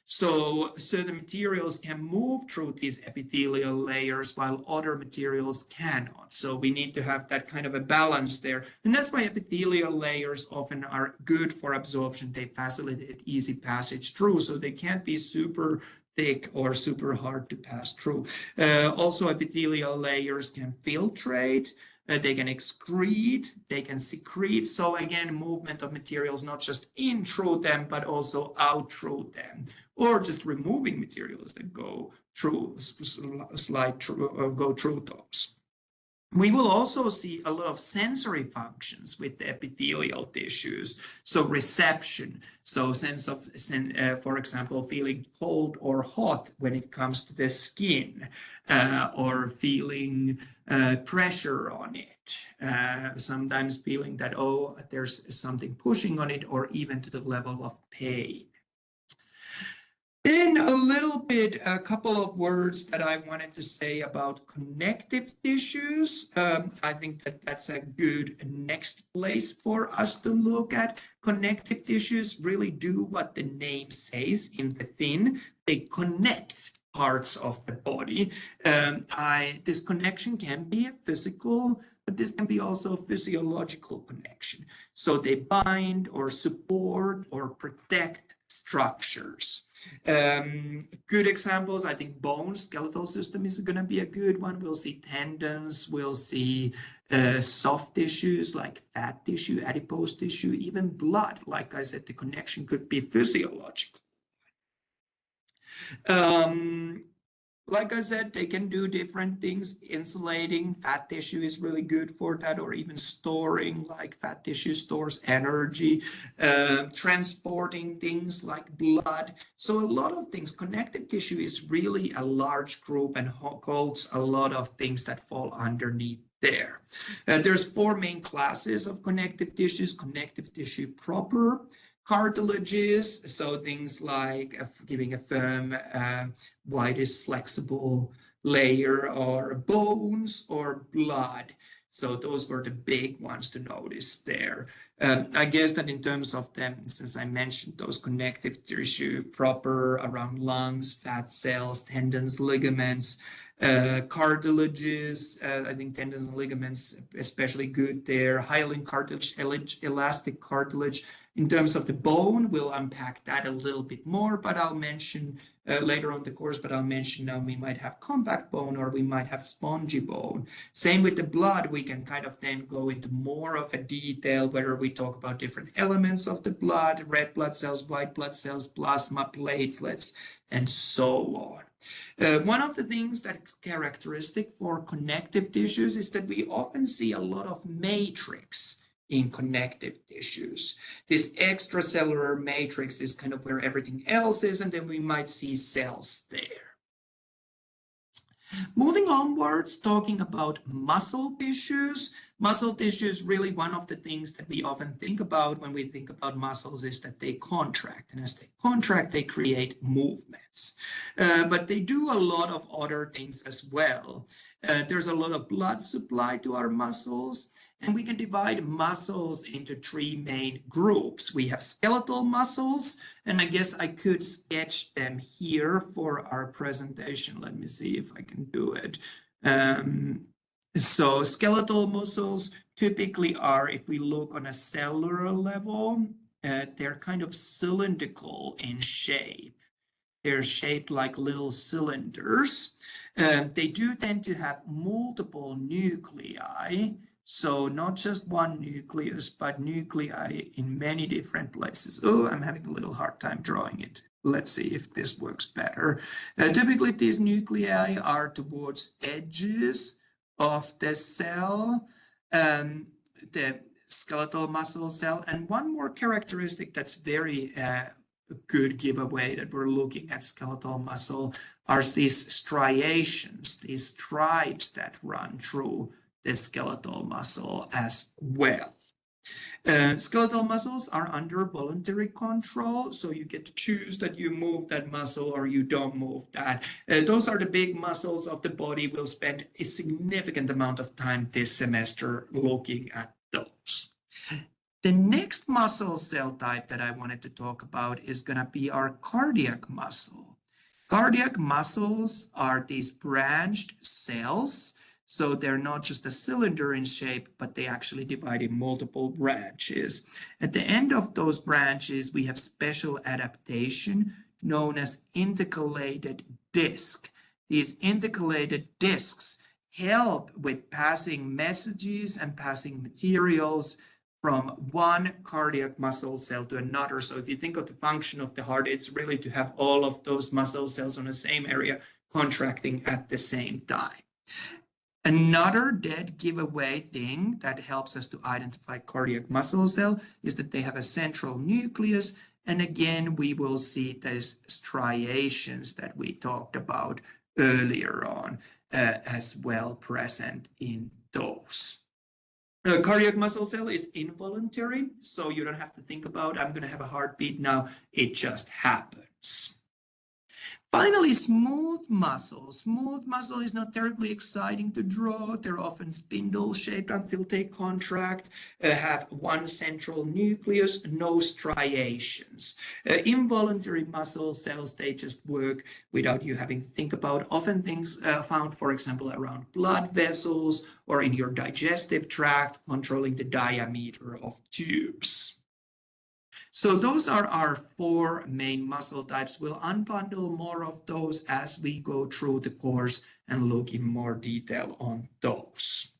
So certain materials can move through these epithelial layers while other materials cannot. So we need to have that kind of a balance there. And that's why epithelial layers often are good for absorption. They facilitate easy passage through, so they can't be super thick or super hard to pass through. Also, epithelial layers can filtrate They can excrete, they can secrete. So again, movement of materials, not just in through them, but also out through them, or just removing materials that go through, slide through, or go through those. We will also see a lot of sensory functions with the epithelial tissues. So reception, so sense of, for example, feeling cold or hot when it comes to the skin, or feeling pressure on it. Sometimes feeling that, oh, there's something pushing on it, or even to the level of pain. Then a couple of words that I wanted to say about connective tissues. I think that that's a good next place for us to look at. Connective tissues really do what the name says in the thin. They connect parts of the body. This connection can be a physical, but this can be also a physiological connection. So they bind or support or protect structures. Good examples, I think bone, skeletal system is going to be a good one. We'll see tendons, we'll see soft tissues like fat tissue, adipose tissue, even blood. Like I said, the connection could be physiological. Like I said, they can do different things. Insulating fat tissue is really good for that, or even storing, like fat tissue stores energy, transporting things like blood. So a lot of things. Connective tissue is really a large group and holds a lot of things that fall underneath there. There's 4 main classes of connective tissues. Connective tissue proper, cartilages, so things like giving a firm, widest flexible layer, or bones, or blood. So those were the big ones to notice there. I guess that in terms of them, since I mentioned those connective tissue proper around lungs, fat cells, tendons, ligaments, cartilages, I think tendons and ligaments especially good there. Hyaline cartilage, elastic cartilage. In terms of the bone, we'll unpack that a little bit more, but I'll mention later on the course, but I'll mention now we might have compact bone, or we might have spongy bone. Same with the blood, we can kind of then go into more of a detail, whether we talk about different elements of the blood, red blood cells, white blood cells, plasma, platelets, and so on. One of the things that's characteristic for connective tissues is that we often see a lot of matrix in connective tissues. This extracellular matrix is kind of where everything else is, and then we might see cells there. Moving onwards, talking about muscle tissues. Muscle tissue is really one of the things that we often think about when we think about muscles, is that they contract. And as they contract, they create movements. But they do a lot of other things as well. There's a lot of blood supply to our muscles. And we can divide muscles into 3 main groups. We have skeletal muscles, and I guess I could sketch them here for our presentation. Let me see if I can do it. So skeletal muscles typically are, if we look on a cellular level, they're kind of cylindrical in shape. They're shaped like little cylinders. They do tend to have multiple nuclei. So not just one nucleus, but nuclei in many different places. Oh, I'm having a little hard time drawing it. Let's see if this works better. Typically, these nuclei are towards edges of the cell, the skeletal muscle cell. And one more characteristic that's very good giveaway that we're looking at skeletal muscle are these striations, these stripes that run through the skeletal muscle as well. Skeletal muscles are under voluntary control, so you get to choose that you move that muscle or you don't move that. Those are the big muscles of the body. We'll spend a significant amount of time this semester looking at those. The next muscle cell type that I wanted to talk about is going to be our cardiac muscle. Cardiac muscles are these branched cells. So they're not just a cylinder in shape, but they actually divide in multiple branches. At the end of those branches, we have special adaptation known as intercalated disc. These intercalated discs help with passing messages and passing materials from one cardiac muscle cell to another. So if you think of the function of the heart, it's really to have all of those muscle cells on the same area contracting at the same time. Another dead giveaway thing that helps us to identify cardiac muscle cell is that they have a central nucleus. And again, we will see those striations that we talked about earlier on as well present in those. Cardiac muscle cell is involuntary, so you don't have to think about, I'm going to have a heartbeat now. It just happens. Finally, smooth muscle. Smooth muscle is not terribly exciting to draw. They're often spindle-shaped until they contract, have one central nucleus, no striations. Involuntary muscle cells, they just work without you having to think about. Often things found, for example, around blood vessels or in your digestive tract, controlling the diameter of tubes. So those are our 4 main muscle types. We'll unbundle more of those as we go through the course and look in more detail on those.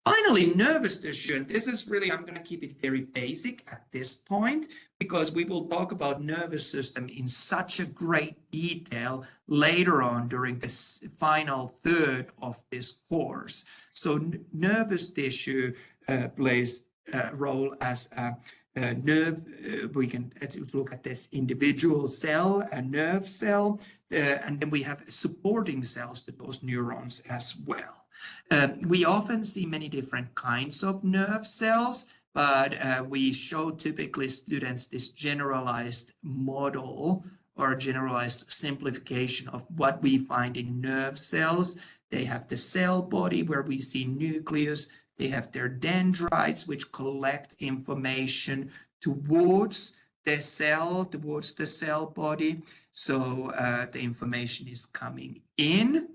Finally, nervous tissue, and this is really, I'm going to keep it very basic at this point because we will talk about nervous system in such a great detail later on during this final third of this course. So nervous tissue plays a role as a nerve. We can look at this individual cell, a nerve cell, and then we have supporting cells to those neurons as well. We often see many different kinds of nerve cells, but we show typically students this generalized model or generalized simplification of what we find in nerve cells. They have the cell body where we see nucleus. They have their dendrites, which collect information towards the cell body. So the information is coming in.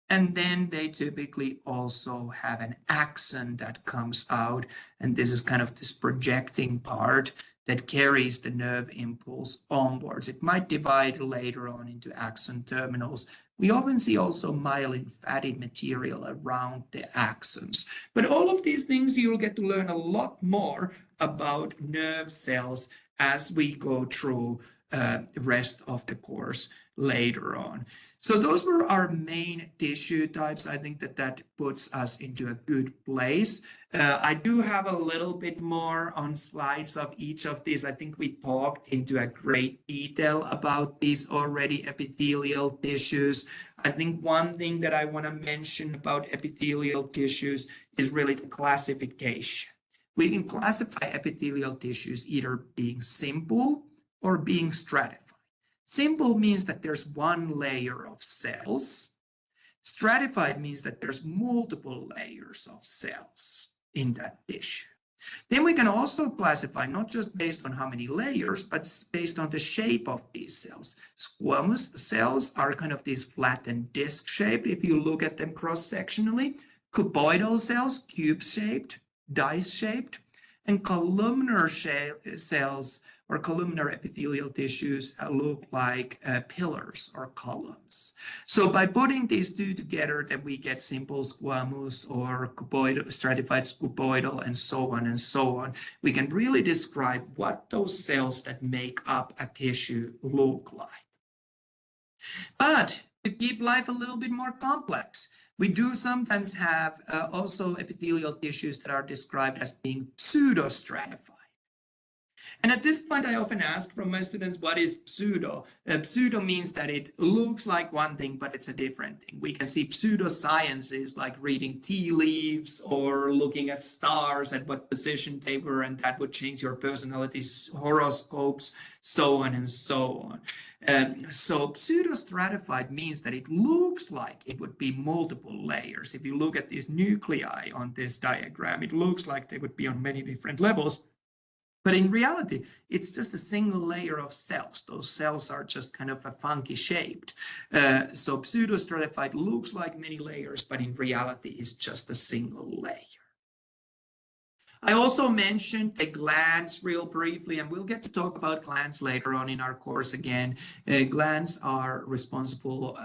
And then they typically also have an axon that comes out. And this is kind of this projecting part that carries the nerve impulse onwards. It might divide later on into axon terminals. We often see also myelin fatty material around the axons. But all of these things, you'll get to learn a lot more about nerve cells as we go through the rest of the course later on. So those were our main tissue types. I think that puts us into a good place. I do have a little bit more on slides of each of these. I think we talked into a great detail about these already, epithelial tissues. I think one thing that I want to mention about epithelial tissues is really the classification. We can classify epithelial tissues either being simple or being stratified. Simple means that there's one layer of cells. Stratified means that there's multiple layers of cells in that tissue. Then we can also classify not just based on how many layers, but based on the shape of these cells. Squamous cells are kind of these flattened disc shaped if you look at them cross-sectionally. Cuboidal cells, cube-shaped, dice-shaped, and columnar cells or columnar epithelial tissues look like pillars or columns. So by putting these two together, then we get simple squamous or cuboidal, stratified scuboidal, and so on and so on. We can really describe what those cells that make up a tissue look like. But to keep life a little bit more complex, we do sometimes have also epithelial tissues that are described as being pseudo-stratified. And at this point, I often ask from my students, what is pseudo? Pseudo means that it looks like one thing, but it's a different thing. We can see pseudosciences like reading tea leaves or looking at stars at what position they were, and that would change your personalities, horoscopes, so on and so on. So pseudo-stratified means that it looks like it would be multiple layers. If you look at these nuclei on this diagram, it looks like they would be on many different levels. But in reality, it's just a single layer of cells. Those cells are just kind of a funky shaped. So pseudo-stratified looks like many layers, but in reality, it's just a single layer. I also mentioned the glands real briefly, and we'll get to talk about glands later on in our course again. Glands are responsible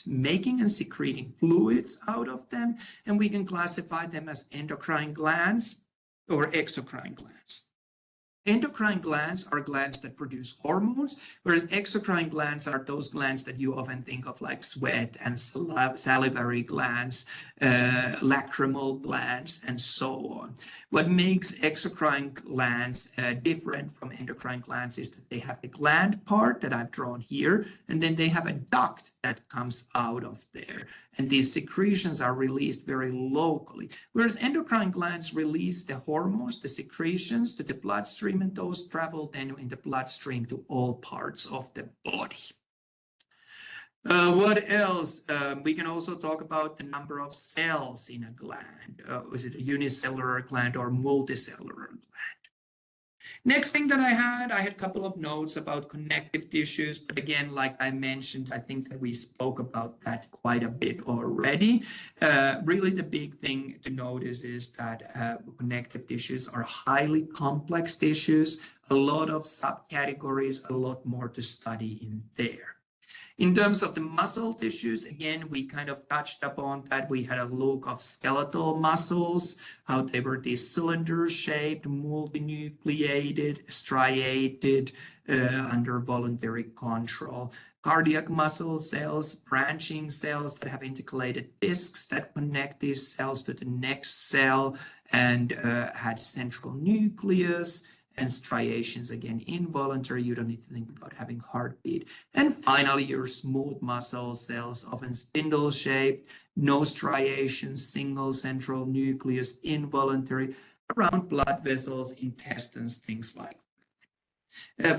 making and secreting fluids out of them, and we can classify them as endocrine glands or exocrine glands. Endocrine glands are glands that produce hormones, whereas exocrine glands are those glands that you often think of like sweat and salivary glands, lacrimal glands, and so on. What makes exocrine glands different from endocrine glands is that they have the gland part that I've drawn here, and then they have a duct that comes out of there. And these secretions are released very locally, whereas endocrine glands release the hormones, the secretions to the bloodstream, and those travel then in the bloodstream to all parts of the body. What else? We can also talk about the number of cells in a gland. Is it a unicellular gland or multicellular gland? Next thing that I had a couple of notes about connective tissues, but again, like I mentioned, I think that we spoke about that quite a bit already. Really the big thing to notice is that connective tissues are highly complex tissues, a lot of subcategories, a lot more to study in there. In terms of the muscle tissues, again, we kind of touched upon that. We had a look of skeletal muscles, how they were these cylinder-shaped, multinucleated, striated, under voluntary control. Cardiac muscle cells, branching cells that have intercalated discs that connect these cells to the next cell, and had central nucleus, and striations, again, involuntary. You don't need to think about having heartbeat. And finally, your smooth muscle cells, often spindle-shaped, no striations, single central nucleus, involuntary, around blood vessels, intestines, things like that.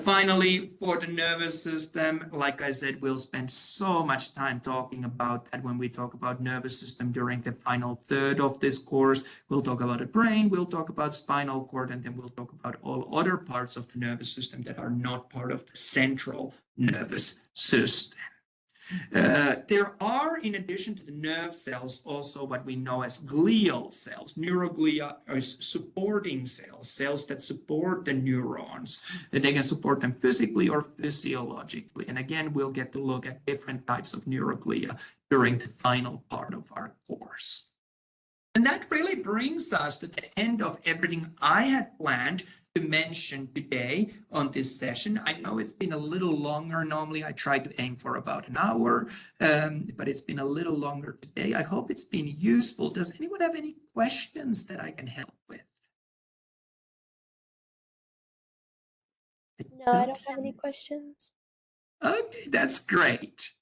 Finally, for the nervous system, like I said, we'll spend so much time talking about that when we talk about nervous system during the final third of this course. We'll talk about the brain, we'll talk about spinal cord, and then we'll talk about all other parts of the nervous system that are not part of the central nervous system. There are, in addition to the nerve cells, also what we know as glial cells. Neuroglia are supporting cells, cells that support the neurons. They can support them physically or physiologically. And again, we'll get to look at different types of neuroglia during the final part of our course. And that really brings us to the end of everything I had planned to mention today on this session. I know it's been a little longer. Normally I try to aim for about an hour, but it's been a little longer today. I hope it's been useful. Does anyone have any questions that I can help with? No, I don't have any questions. Okay, that's great.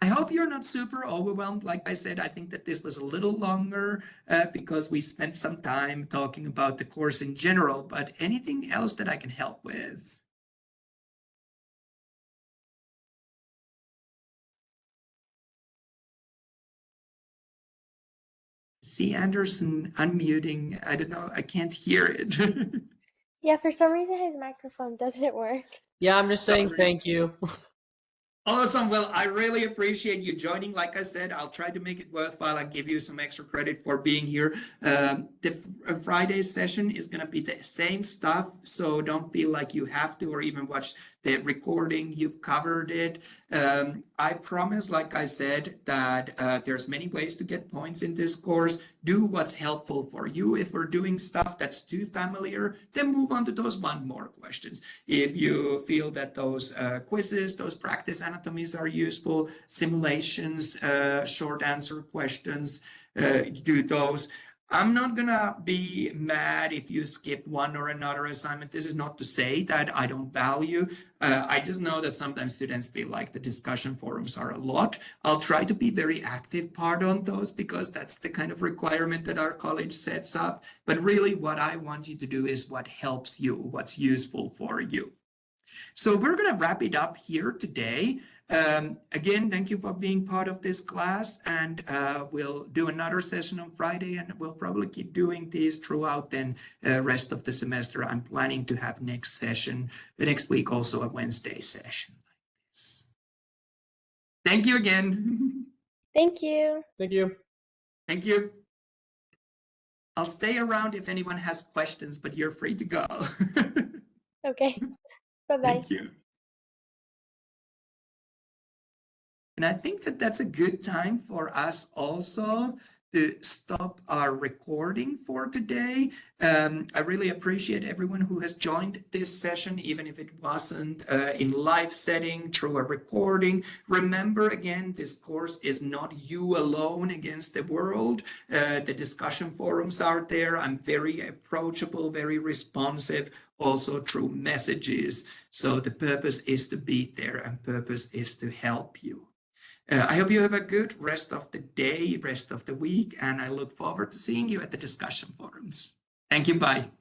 I hope you're not super overwhelmed. Like I said, I think that this was a little longer because we spent some time talking about the course in general, but anything else that I can help with? See Anderson unmuting. I don't know. I can't hear it. Yeah, for some reason his microphone doesn't work. Yeah, I'm just saying Sorry. thank you. Awesome. Well, I really appreciate you joining. Like I said, I'll try to make it worthwhile and give you some extra credit for being here. The Friday session is going to be the same stuff, so don't feel like you have to or even watch the recording. You've covered it. I promise, like I said, that there's many ways to get points in this course. Do what's helpful for you. If we're doing stuff that's too familiar, then move on to those one more questions. If you feel that those quizzes, those practice anatomies are useful, simulations, short answer questions, do those. I'm not gonna be mad if you skip one or another assignment. This is not to say that I don't value. I just know that sometimes students feel like the discussion forums are a lot. I'll try to be very active part on those because that's the kind of requirement that our college sets up. But really what I want you to do is what helps you, what's useful for you. So we're going to wrap it up here today. Again, thank you for being part of this class, and we'll do another session on Friday, and we'll probably keep doing these throughout then rest of the semester. I'm planning to have next week also a Wednesday session like this. Thank you again. Thank you. Thank you. Thank you. I'll stay around if anyone has questions, but you're free to go. Okay. Bye-bye. Thank you. And I think that that's a good time for us also to stop our recording for today. I really appreciate everyone who has joined this session, even if it wasn't in live setting through a recording. Remember, again, this course is not you alone against the world. The discussion forums are there. I'm very approachable, very responsive, also through messages. So the purpose is to be there and purpose is to help you. I hope you have a good rest of the day, rest of the week, and I look forward to seeing you at the discussion forums. Thank you. Bye.